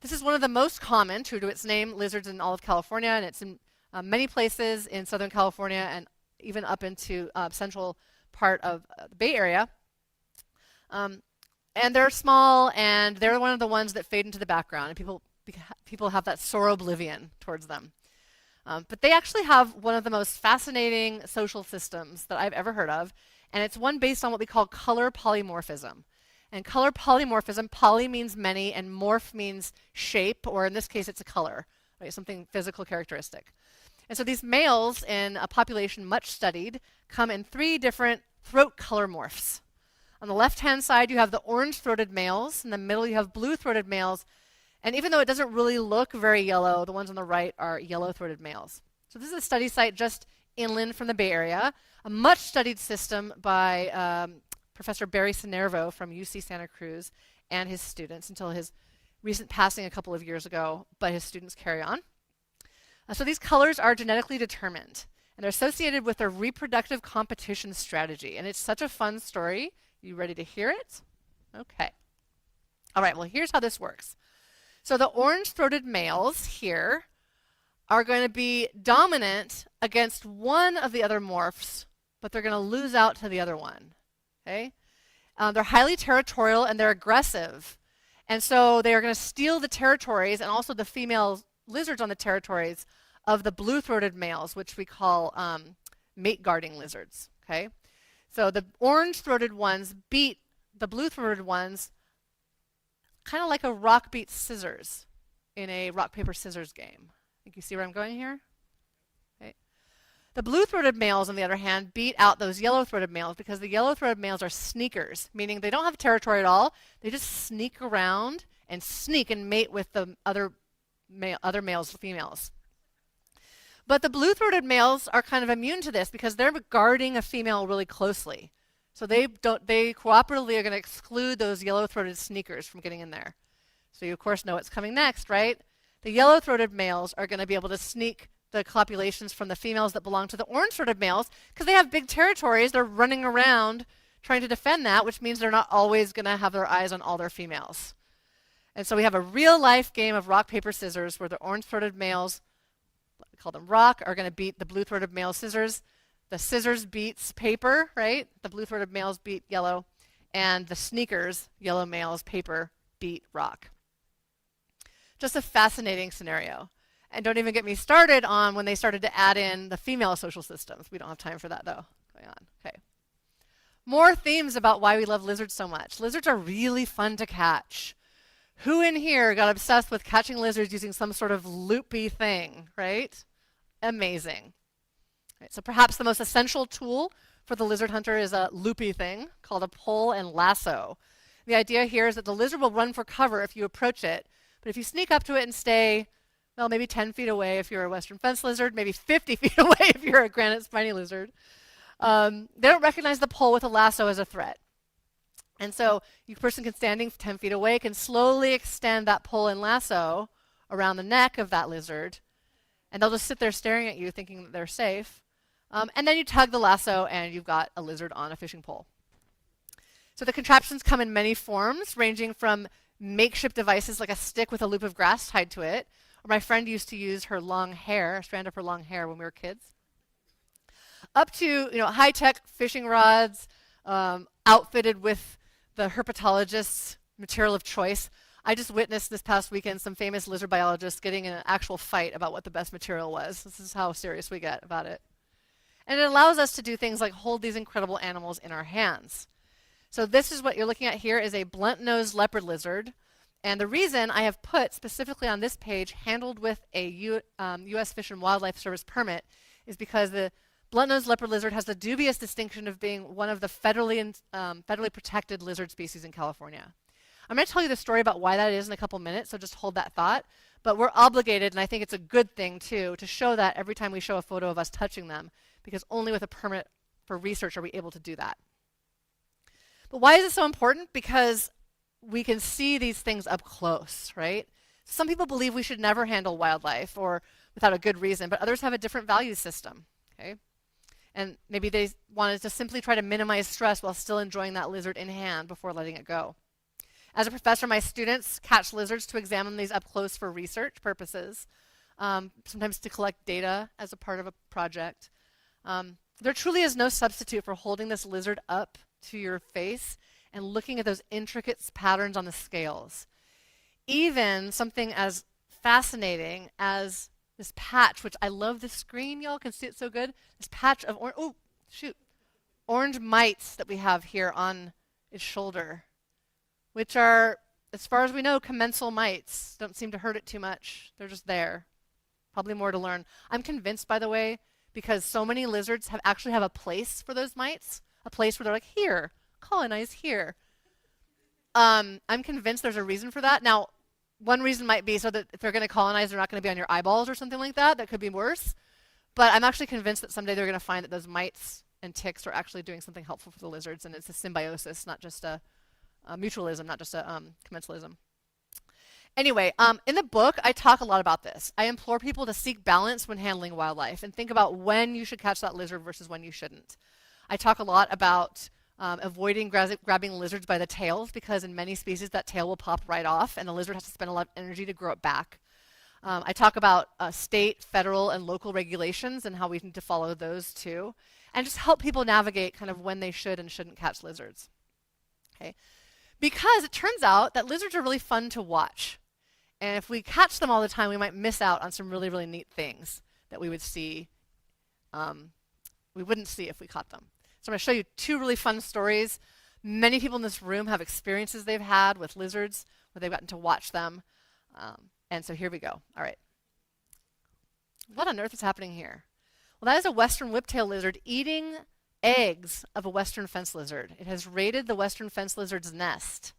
Speaker 2: This is one of the most common, true to its name, lizards in all of California, and it's in many places in Southern California and even up into central part of the Bay Area. And they're small, and they're one of the ones that fade into the background, and people have that sore oblivion towards them. But they actually have one of the most fascinating social systems that I've ever heard of, and it's one based on what we call color polymorphism. And color polymorphism, poly means many, and morph means shape, or in this case, it's a color, right? Something physical characteristic. And so these males in a population much studied come in 3 different throat color morphs. On the left-hand side, you have the orange-throated males. In the middle, you have blue-throated males. And even though it doesn't really look very yellow, the ones on the right are yellow-throated males. So this is a study site just inland from the Bay Area, a much-studied system by Professor Barry Sinervo from UC Santa Cruz and his students until his recent passing a couple of years ago, but his students carry on. So these colors are genetically determined, and they're associated with their reproductive competition strategy. And it's such a fun story. You ready to hear it? Okay. All right, well, here's how this works. So the orange-throated males here are going to be dominant against one of the other morphs, but they're going to lose out to the other one. Okay? They're highly territorial and they're aggressive. And so they are going to steal the territories and also the female lizards on the territories of the blue-throated males, which we call mate guarding lizards. Okay, so the orange-throated ones beat the blue-throated ones kind of like a rock beats scissors in a rock, paper, scissors game. Think you see where I'm going here? Okay. The blue-throated males, on the other hand, beat out those yellow-throated males because the yellow-throated males are sneakers, meaning they don't have territory at all. They just sneak around and sneak and mate with the other males, females. But the blue-throated males are kind of immune to this because they're guarding a female really closely. So they cooperatively are going to exclude those yellow-throated sneakers from getting in there. So you, of course, know what's coming next, right? The yellow-throated males are going to be able to sneak the copulations from the females that belong to the orange-throated males because they have big territories. They're running around trying to defend that, which means they're not always going to have their eyes on all their females. And so we have a real-life game of rock, paper, scissors where the orange-throated males, we call them rock, are going to beat the blue-throated male scissors. The scissors beats paper, right? The blue-throated males beat yellow. And the sneakers, yellow males, paper, beat rock. Just a fascinating scenario. And don't even get me started on when they started to add in the female social systems. We don't have time for that, though. Going on. Okay. More themes about why we love lizards so much. Lizards are really fun to catch. Who in here got obsessed with catching lizards using some sort of loopy thing, right? Amazing. Right, so perhaps the most essential tool for the lizard hunter is a loopy thing called a pole and lasso. The idea here is that the lizard will run for cover if you approach it, but if you sneak up to it and stay, well, maybe 10 feet away if you're a western fence lizard, maybe 50 feet away if you're a granite spiny lizard, they don't recognize the pole with a lasso as a threat. And so you person can standing 10 feet away can slowly extend that pole and lasso around the neck of that lizard, and they'll just sit there staring at you thinking that they're safe. And then you tug the lasso and you've got a lizard on a fishing pole. So the contraptions come in many forms, ranging from makeshift devices like a stick with a loop of grass tied to it, or my friend used to use her long hair, a strand of her long hair when we were kids, up to high-tech fishing rods outfitted with the herpetologist's material of choice. I just witnessed this past weekend some famous lizard biologists getting in an actual fight about what the best material was. This is how serious we get about it. And it allows us to do things like hold these incredible animals in our hands. So this is what you're looking at here is a blunt-nosed leopard lizard. And the reason I have put specifically on this page, handled with a U.S. Fish and Wildlife Service permit, is because the blunt-nosed leopard lizard has the dubious distinction of being one of the federally protected lizard species in California. I'm going to tell you the story about why that is in a couple minutes, so just hold that thought. But we're obligated, and I think it's a good thing too, to show that every time we show a photo of us touching them, because only with a permit for research are we able to do that. But why is it so important? Because we can see these things up close, right? Some people believe we should never handle wildlife or without a good reason, but others have a different value system, okay? And maybe they wanted to simply try to minimize stress while still enjoying that lizard in hand before letting it go. As a professor, my students catch lizards to examine these up close for research purposes, sometimes to collect data as a part of a project. There truly is no substitute for holding this lizard up to your face and looking at those intricate patterns on the scales. Even something as fascinating as this patch, which I love the screen, y'all can see it so good. This patch of orange mites that we have here on its shoulder, which are, as far as we know, commensal mites. Don't seem to hurt it too much. They're just there. Probably more to learn. I'm convinced, by the way, because so many lizards actually have a place for those mites, a place where they're like, here, colonize here. I'm convinced there's a reason for that. Now, one reason might be so that if they're going to colonize, they're not going to be on your eyeballs or something like that. That could be worse. But I'm actually convinced that someday they're going to find that those mites and ticks are actually doing something helpful for the lizards, and it's a symbiosis, not just a mutualism, not just a commensalism. Anyway, in the book, I talk a lot about this. I implore people to seek balance when handling wildlife and think about when you should catch that lizard versus when you shouldn't. I talk a lot about avoiding grabbing lizards by the tails, because in many species that tail will pop right off and the lizard has to spend a lot of energy to grow it back. I talk about state, federal, and local regulations and how we need to follow those too, and just help people navigate kind of when they should and shouldn't catch lizards. Okay? Because it turns out that lizards are really fun to watch. And if we catch them all the time, we might miss out on some really, really neat things that we would see, we wouldn't see if we caught them. So I'm going to show you two really fun stories. Many people in this room have experiences they've had with lizards where they've gotten to watch them. And so here we go. All right. What on earth is happening here? Well, that is a western whiptail lizard eating eggs of a western fence lizard. It has raided the western fence lizard's nest.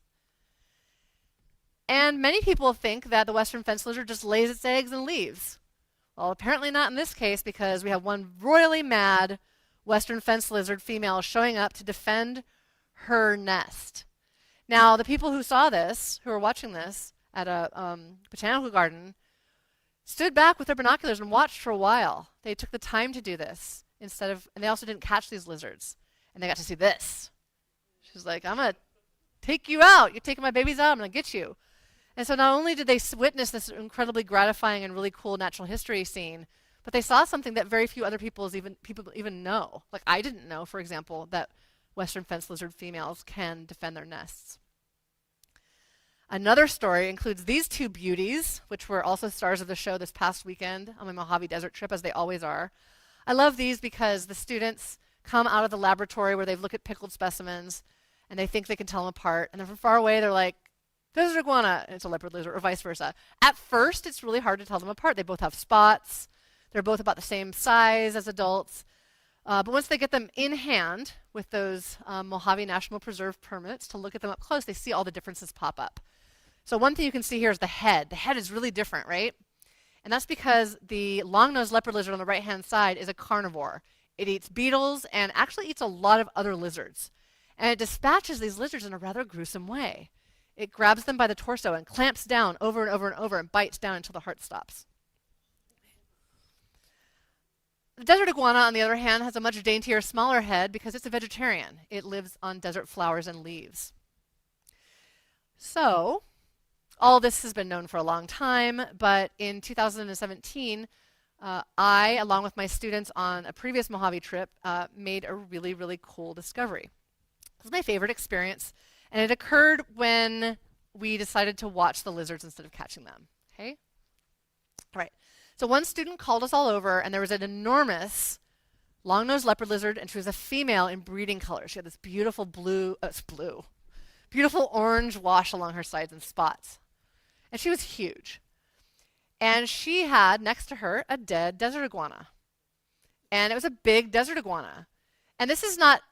Speaker 2: And many people think that the western fence lizard just lays its eggs and leaves. Well, apparently not in this case, because we have one royally mad western fence lizard female showing up to defend her nest. Now, the people who saw this, who were watching this at a botanical garden, stood back with their binoculars and watched for a while. They took the time to do this and they also didn't catch these lizards. And they got to see this. She's like, I'm going to take you out. You're taking my babies out. I'm going to get you. And so not only did they witness this incredibly gratifying and really cool natural history scene, but they saw something that very few other people even know. Like I didn't know, for example, that western fence lizard females can defend their nests. Another story includes these two beauties, which were also stars of the show this past weekend on my Mojave Desert trip, as they always are. I love these because the students come out of the laboratory where they've looked at pickled specimens, and they think they can tell them apart. And then from far away, they're like, desert iguana, and it's a leopard lizard, or vice versa. At first, it's really hard to tell them apart. They both have spots. They're both about the same size as adults. But once they get them in hand with those Mojave National Preserve permits to look at them up close, they see all the differences pop up. So one thing you can see here is the head. The head is really different, right? And that's because the long-nosed leopard lizard on the right-hand side is a carnivore. It eats beetles and actually eats a lot of other lizards. And it dispatches these lizards in a rather gruesome way. It grabs them by the torso and clamps down over and over and over and bites down until the heart stops. The desert iguana, on the other hand, has a much daintier, smaller head because it's a vegetarian. It lives on desert flowers and leaves. So, all this has been known for a long time, but in 2017, I, along with my students on a previous Mojave trip, made a really, really cool discovery. It was my favorite experience, and it occurred when we decided to watch the lizards instead of catching them. Okay? All right. So one student called us all over, and there was an enormous long-nosed leopard lizard, and she was a female in breeding color. She had this beautiful beautiful orange wash along her sides and spots. And she was huge. And she had next to her a dead desert iguana. And it was a big desert iguana. And this is not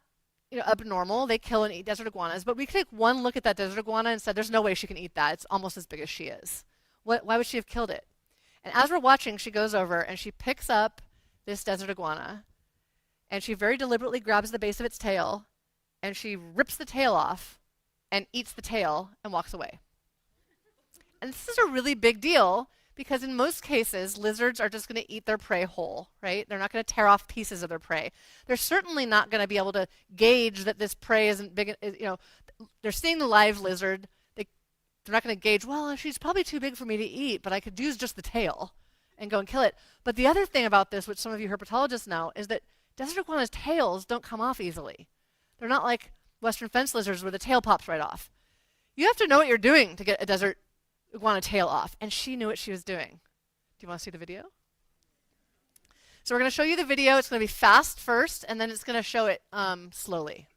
Speaker 2: abnormal. They kill and eat desert iguanas. But we could take one look at that desert iguana and said, there's no way she can eat that. It's almost as big as she is. Why would she have killed it? And as we're watching, she goes over and she picks up this desert iguana. And she very deliberately grabs the base of its tail. And she rips the tail off and eats the tail and walks away. And this is a really big deal because in most cases, lizards are just going to eat their prey whole, right? They're not going to tear off pieces of their prey. They're certainly not going to be able to gauge that this prey isn't big. They're seeing the live lizard. They're not going to gauge, well, she's probably too big for me to eat, but I could use just the tail and go and kill it. But the other thing about this, which some of you herpetologists know, is that desert iguanas' tails don't come off easily. They're not like western fence lizards where the tail pops right off. You have to know what you're doing to get a desert iguana tail off, and she knew what she was doing. Do you want to see the video? So we're going to show you the video. It's going to be fast first, and then it's going to show it slowly.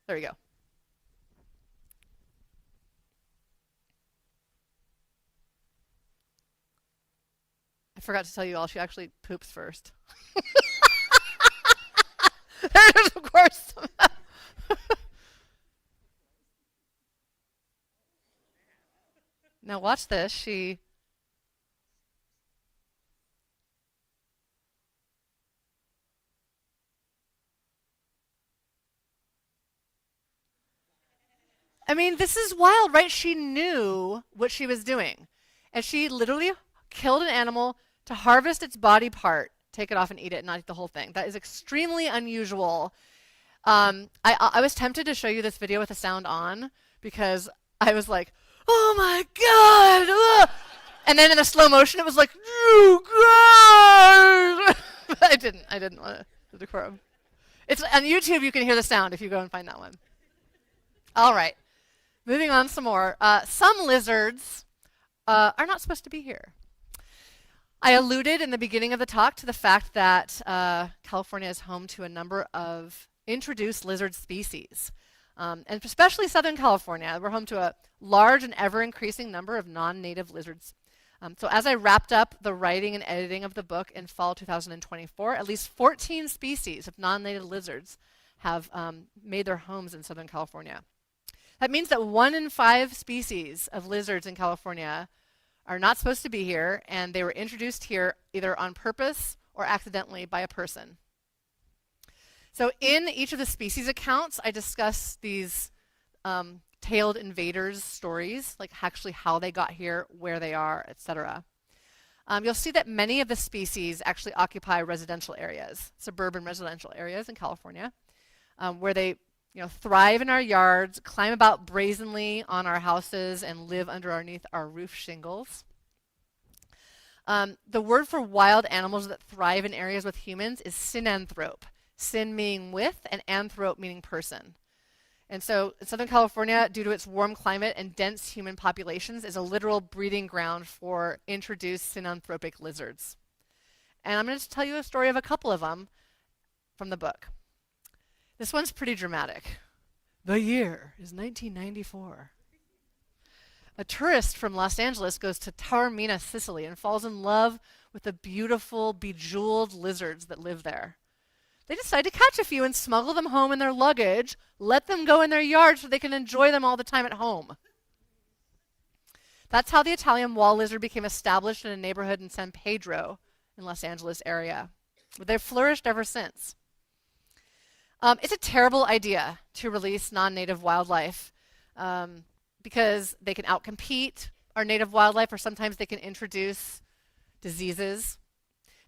Speaker 2: There we go. I forgot to tell you all, she actually poops first. There it is, of course. Now watch this. I mean, this is wild, right? She knew what she was doing. And she literally killed an animal to harvest its body part, take it off and eat it, and not eat the whole thing. That is extremely unusual. I was tempted to show you this video with the sound on because I was like, oh my God. Ugh. And then in the slow motion, it was like, you guys. I didn't want to decorum. It's on YouTube. You can hear the sound if you go and find that one. All right. Moving on some more. Some lizards are not supposed to be here. I alluded in the beginning of the talk to the fact that California is home to a number of introduced lizard species. And especially Southern California, we're home to a large and ever-increasing number of non-native lizards. So as I wrapped up the writing and editing of the book in fall 2024, at least 14 species of non-native lizards have made their homes in Southern California. That means that 1 in 5 species of lizards in California are not supposed to be here, and they were introduced here either on purpose or accidentally by a person. So in each of the species accounts, I discuss these tailed invaders stories, like actually how they got here, where they are, etc. You'll see that many of the species actually occupy residential areas, suburban residential areas in California, where they thrive in our yards, climb about brazenly on our houses, and live underneath our roof shingles. The word for wild animals that thrive in areas with humans is synanthrope. Syn meaning with, and anthrope meaning person. And so Southern California, due to its warm climate and dense human populations, is a literal breeding ground for introduced synanthropic lizards. And I'm going to tell you a story of a couple of them from the book. This one's pretty dramatic. The year is 1994. A tourist from Los Angeles goes to Taormina, Sicily, and falls in love with the beautiful, bejeweled lizards that live there. They decide to catch a few and smuggle them home in their luggage, let them go in their yard so they can enjoy them all the time at home. That's how the Italian wall lizard became established in a neighborhood in San Pedro in Los Angeles area. But they've flourished ever since. It's a terrible idea to release non-native wildlife because they can outcompete our native wildlife, or sometimes they can introduce diseases.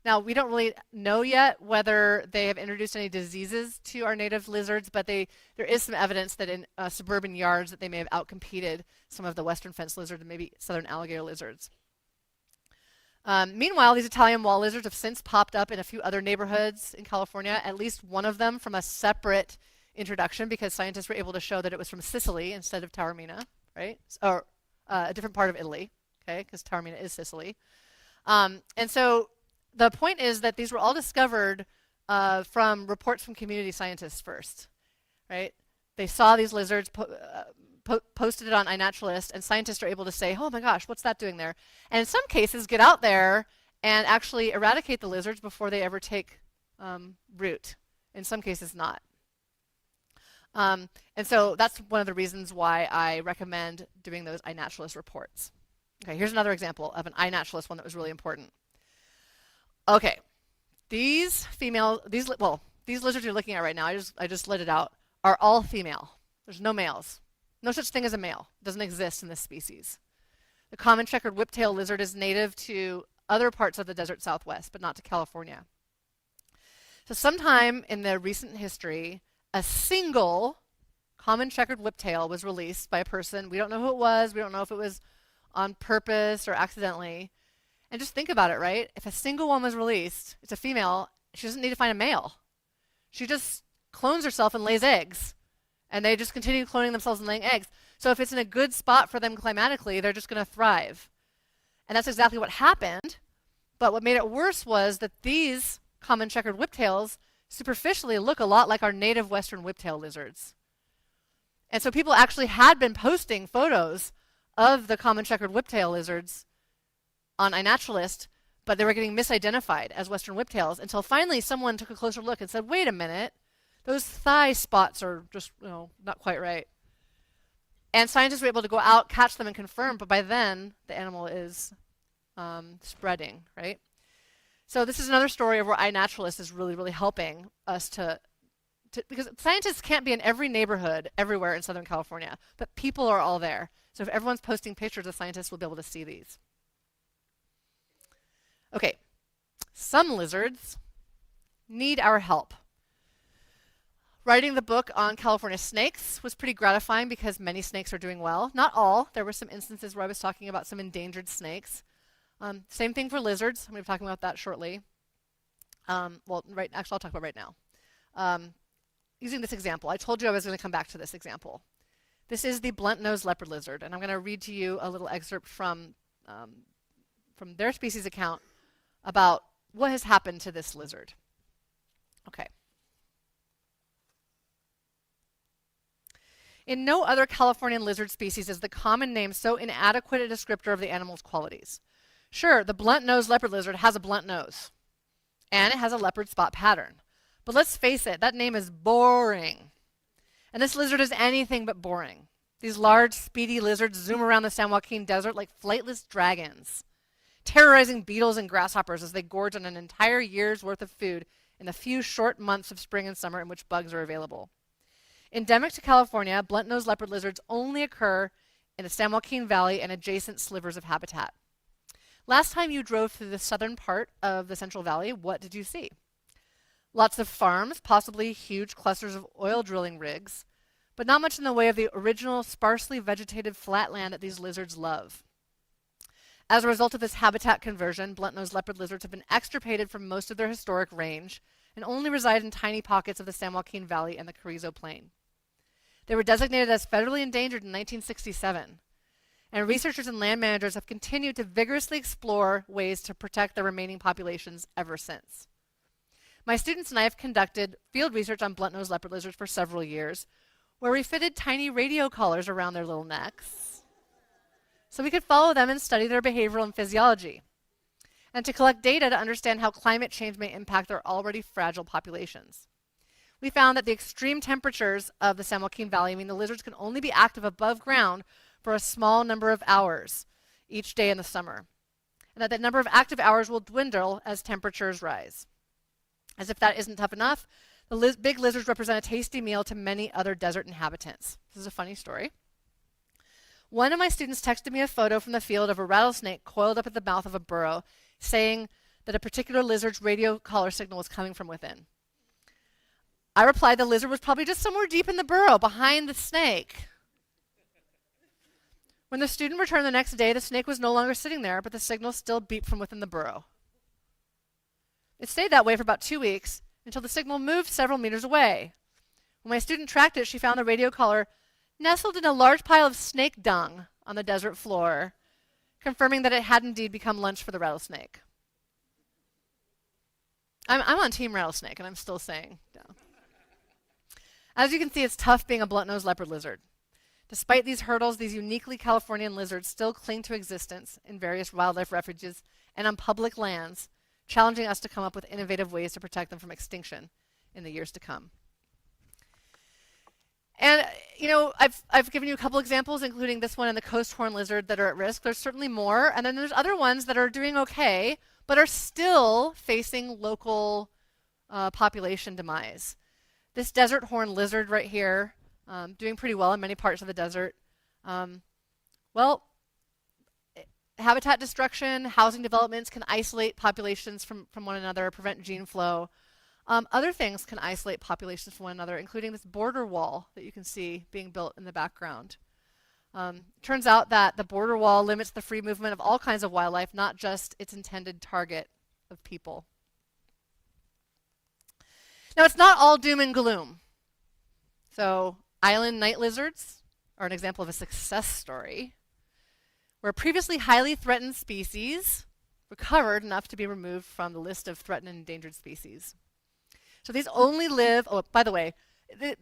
Speaker 2: Now, we don't really know yet whether they have introduced any diseases to our native lizards, but there is some evidence that in suburban yards that they may have outcompeted some of the western fence lizards and maybe southern alligator lizards. Meanwhile, these Italian wall lizards have since popped up in a few other neighborhoods in California, at least one of them from a separate introduction, because scientists were able to show that it was from Sicily instead of Taormina, right? Or a different part of Italy, okay, because Taormina is Sicily. And so the point is that these were all discovered from reports from community scientists first, right? They saw these lizards, posted it on iNaturalist, and scientists are able to say, oh my gosh, what's that doing there? And in some cases, get out there and actually eradicate the lizards before they ever take root. In some cases, not. And so that's one of the reasons why I recommend doing those iNaturalist reports. Okay, here's another example of an iNaturalist one that was really important. Okay, these lizards you're looking at right now, I just let it out, are all female. There's no males. No such thing as a male. It doesn't exist in this species. The common checkered whiptail lizard is native to other parts of the desert Southwest, but not to California. So sometime in the recent history, a single common checkered whiptail was released by a person. We don't know who it was. We don't know if it was on purpose or accidentally. And just think about it, right? If a single one was released, it's a female, she doesn't need to find a male. She just clones herself and lays eggs. And they just continue cloning themselves and laying eggs. So if it's in a good spot for them climatically, they're just going to thrive. And that's exactly what happened. But what made it worse was that these common checkered whiptails superficially look a lot like our native western whiptail lizards. And so people actually had been posting photos of the common checkered whiptail lizards on iNaturalist, but they were getting misidentified as western whiptails until finally someone took a closer look and said, wait a minute, those thigh spots are just not quite right. And scientists were able to go out, catch them, and confirm, but by then the animal is spreading, right? So this is another story of where iNaturalist is really, really helping us because scientists can't be in every neighborhood everywhere in Southern California, but people are all there. So if everyone's posting pictures, the scientists will be able to see these. Okay, some lizards need our help. Writing the book on California snakes was pretty gratifying because many snakes are doing well. Not all. There were some instances where I was talking about some endangered snakes. Same thing for lizards. I'm going to be talking about that shortly. Actually, I'll talk about right now. Using this example, I told you I was going to come back to this example. This is the blunt-nosed leopard lizard, and I'm going to read to you a little excerpt from their species account about what has happened to this lizard. Okay. In no other Californian lizard species is the common name so inadequate a descriptor of the animal's qualities. Sure, the blunt-nosed leopard lizard has a blunt nose, and it has a leopard spot pattern. But let's face it, that name is boring. And this lizard is anything but boring. These large, speedy lizards zoom around the San Joaquin Desert like flightless dragons, terrorizing beetles and grasshoppers as they gorge on an entire year's worth of food in the few short months of spring and summer in which bugs are available. Endemic to California, blunt-nosed leopard lizards only occur in the San Joaquin Valley and adjacent slivers of habitat. Last time you drove through the southern part of the Central Valley, what did you see? Lots of farms, possibly huge clusters of oil drilling rigs, but not much in the way of the original sparsely vegetated flat land that these lizards love. As a result of this habitat conversion, blunt-nosed leopard lizards have been extirpated from most of their historic range and only reside in tiny pockets of the San Joaquin Valley and the Carrizo Plain. They were designated as federally endangered in 1967, and researchers and land managers have continued to vigorously explore ways to protect their remaining populations ever since. My students and I have conducted field research on blunt-nosed leopard lizards for several years, where we fitted tiny radio collars around their little necks so we could follow them and study their behavioral and physiology, and to collect data to understand how climate change may impact their already fragile populations. We found that the extreme temperatures of the San Joaquin Valley mean the lizards can only be active above ground for a small number of hours each day in the summer, and that the number of active hours will dwindle as temperatures rise. As if that isn't tough enough, the big lizards represent a tasty meal to many other desert inhabitants. This is a funny story. One of my students texted me a photo from the field of a rattlesnake coiled up at the mouth of a burrow, saying that a particular lizard's radio collar signal was coming from within. I replied the lizard was probably just somewhere deep in the burrow behind the snake. When the student returned the next day, the snake was no longer sitting there, but the signal still beeped from within the burrow. It stayed that way for about 2 weeks until the signal moved several meters away. When my student tracked it, she found the radio collar nestled in a large pile of snake dung on the desert floor, confirming that it had indeed become lunch for the rattlesnake. I'm on Team Rattlesnake, and I'm still saying no. As you can see, it's tough being a blunt-nosed leopard lizard. Despite these hurdles, these uniquely Californian lizards still cling to existence in various wildlife refuges and on public lands, challenging us to come up with innovative ways to protect them from extinction in the years to come. And, I've given you a couple examples, including this one and the coast horn lizard that are at risk. There's certainly more, and then there's other ones that are doing okay, but are still facing local population demise. This desert horn lizard right here, doing pretty well in many parts of the desert. Habitat destruction, housing developments can isolate populations from one another, prevent gene flow. Other things can isolate populations from one another, including this border wall that you can see being built in the background. Turns out that the border wall limits the free movement of all kinds of wildlife, not just its intended target of people. Now, it's not all doom and gloom. So, island night lizards are an example of a success story where previously highly threatened species recovered enough to be removed from the list of threatened and endangered species. So these only live, oh, by the way,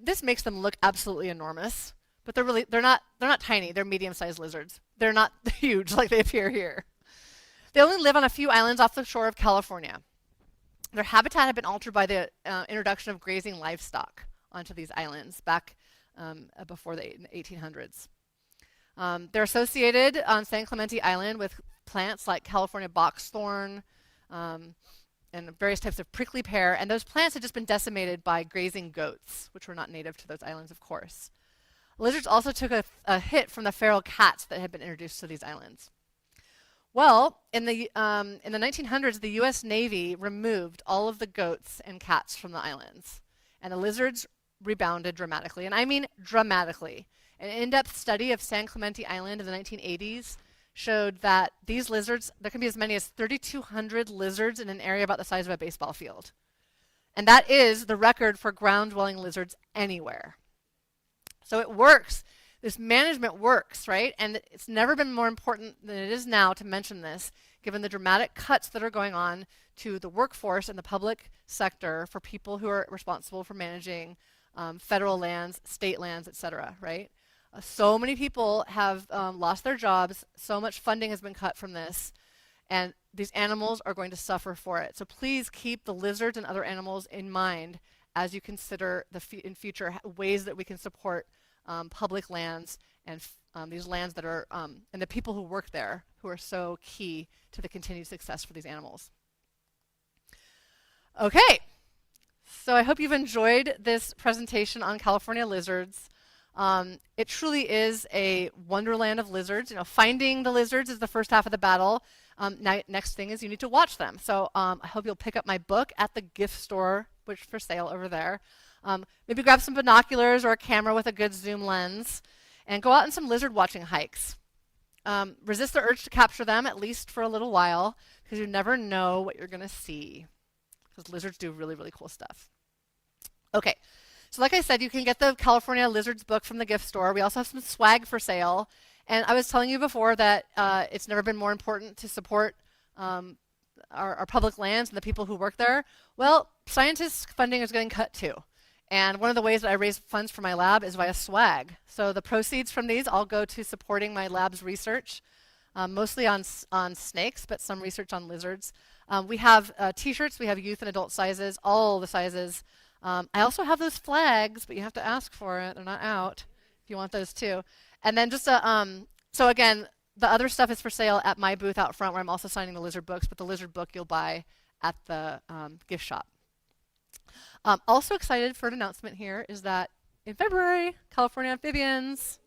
Speaker 2: this makes them look absolutely enormous, but they're not tiny, they're medium-sized lizards. They're not huge like they appear here. They only live on a few islands off the shore of California. Their habitat had been altered by the introduction of grazing livestock onto these islands back before the 1800s. They're associated on San Clemente Island with plants like California boxthorn and various types of prickly pear, and those plants had just been decimated by grazing goats, which were not native to those islands, of course. Lizards also took a hit from the feral cats that had been introduced to these islands. Well, in the 1900s, the U.S. Navy removed all of the goats and cats from the islands, and the lizards rebounded dramatically, and I mean dramatically. An in-depth study of San Clemente Island in the 1980s showed that these lizards, there can be as many as 3,200 lizards in an area about the size of a baseball field. And that is the record for ground-dwelling lizards anywhere. So it works. This management works, right? And it's never been more important than it is now to mention this, given the dramatic cuts that are going on to the workforce and the public sector for people who are responsible for managing federal lands, state lands, et cetera, right? So many people have lost their jobs. So much funding has been cut from this. And these animals are going to suffer for it. So please keep the lizards and other animals in mind as you consider in future ways that we can support public lands and these lands that are, and the people who work there who are so key to the continued success for these animals. Okay, so I hope you've enjoyed this presentation on California lizards. It truly is a wonderland of lizards. You know, finding the lizards is the first half of the battle. Next thing is you need to watch them. So I hope you'll pick up my book at the gift store, which is for sale over there. Maybe grab some binoculars or a camera with a good zoom lens and go out on some lizard watching hikes. Resist the urge to capture them, at least for a little while, because you never know what you're going to see. Because lizards do really, really cool stuff. Okay, so like I said, you can get the California Lizards book from the gift store. We also have some swag for sale. And I was telling you before that it's never been more important to support our public lands and the people who work there. Well, scientists' funding is getting cut too. And one of the ways that I raise funds for my lab is via swag. So the proceeds from these all go to supporting my lab's research, mostly on snakes, but some research on lizards. We have t-shirts, we have youth and adult sizes, all the sizes. I also have those flags, but you have to ask for it. They're not out if you want those too. And then just so again, the other stuff is for sale at my booth out front where I'm also signing the lizard books, but the lizard book you'll buy at the gift shop. Also excited for an announcement here is that in February, California amphibians.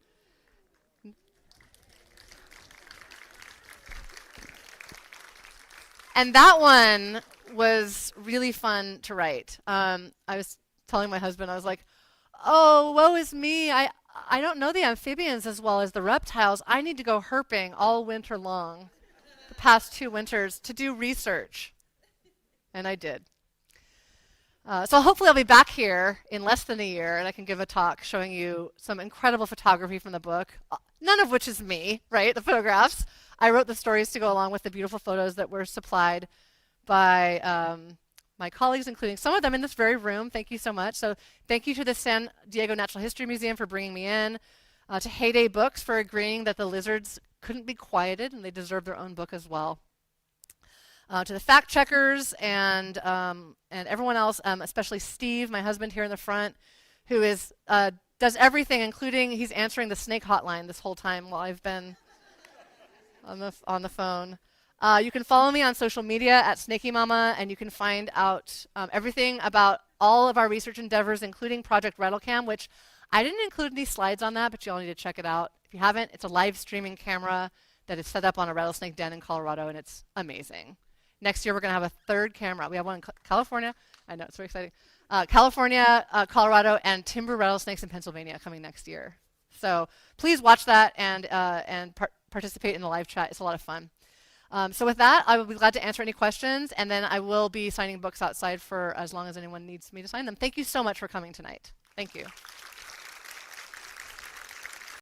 Speaker 2: And that one was really fun to write. I was telling my husband, I was like, oh, woe is me. I don't know the amphibians as well as the reptiles. I need to go herping all winter long, the past 2 winters, to do research. And I did. So hopefully I'll be back here in less than a year and I can give a talk showing you some incredible photography from the book, none of which is me, right, the photographs. I wrote the stories to go along with the beautiful photos that were supplied by my colleagues, including some of them in this very room. Thank you so much. So thank you to the San Diego Natural History Museum for bringing me in, to Heyday Books for agreeing that the lizards couldn't be quieted and they deserve their own book as well. To the fact checkers and everyone else, especially Steve, my husband here in the front, who does everything, including he's answering the snake hotline this whole time while I've been on the phone. You can follow me on social media at Snakey Mama, and you can find out everything about all of our research endeavors, including Project Rattlecam, which I didn't include any slides on that, but you all need to check it out. If you haven't, it's a live streaming camera that is set up on a rattlesnake den in Colorado, and it's amazing. Next year, we're going to have a third camera. We have one in California. I know, it's very exciting. California, Colorado, and timber rattlesnakes in Pennsylvania coming next year. So please watch that and participate in the live chat. It's a lot of fun. So with that, I will be glad to answer any questions, and then I will be signing books outside for as long as anyone needs me to sign them. Thank you so much for coming tonight. Thank you.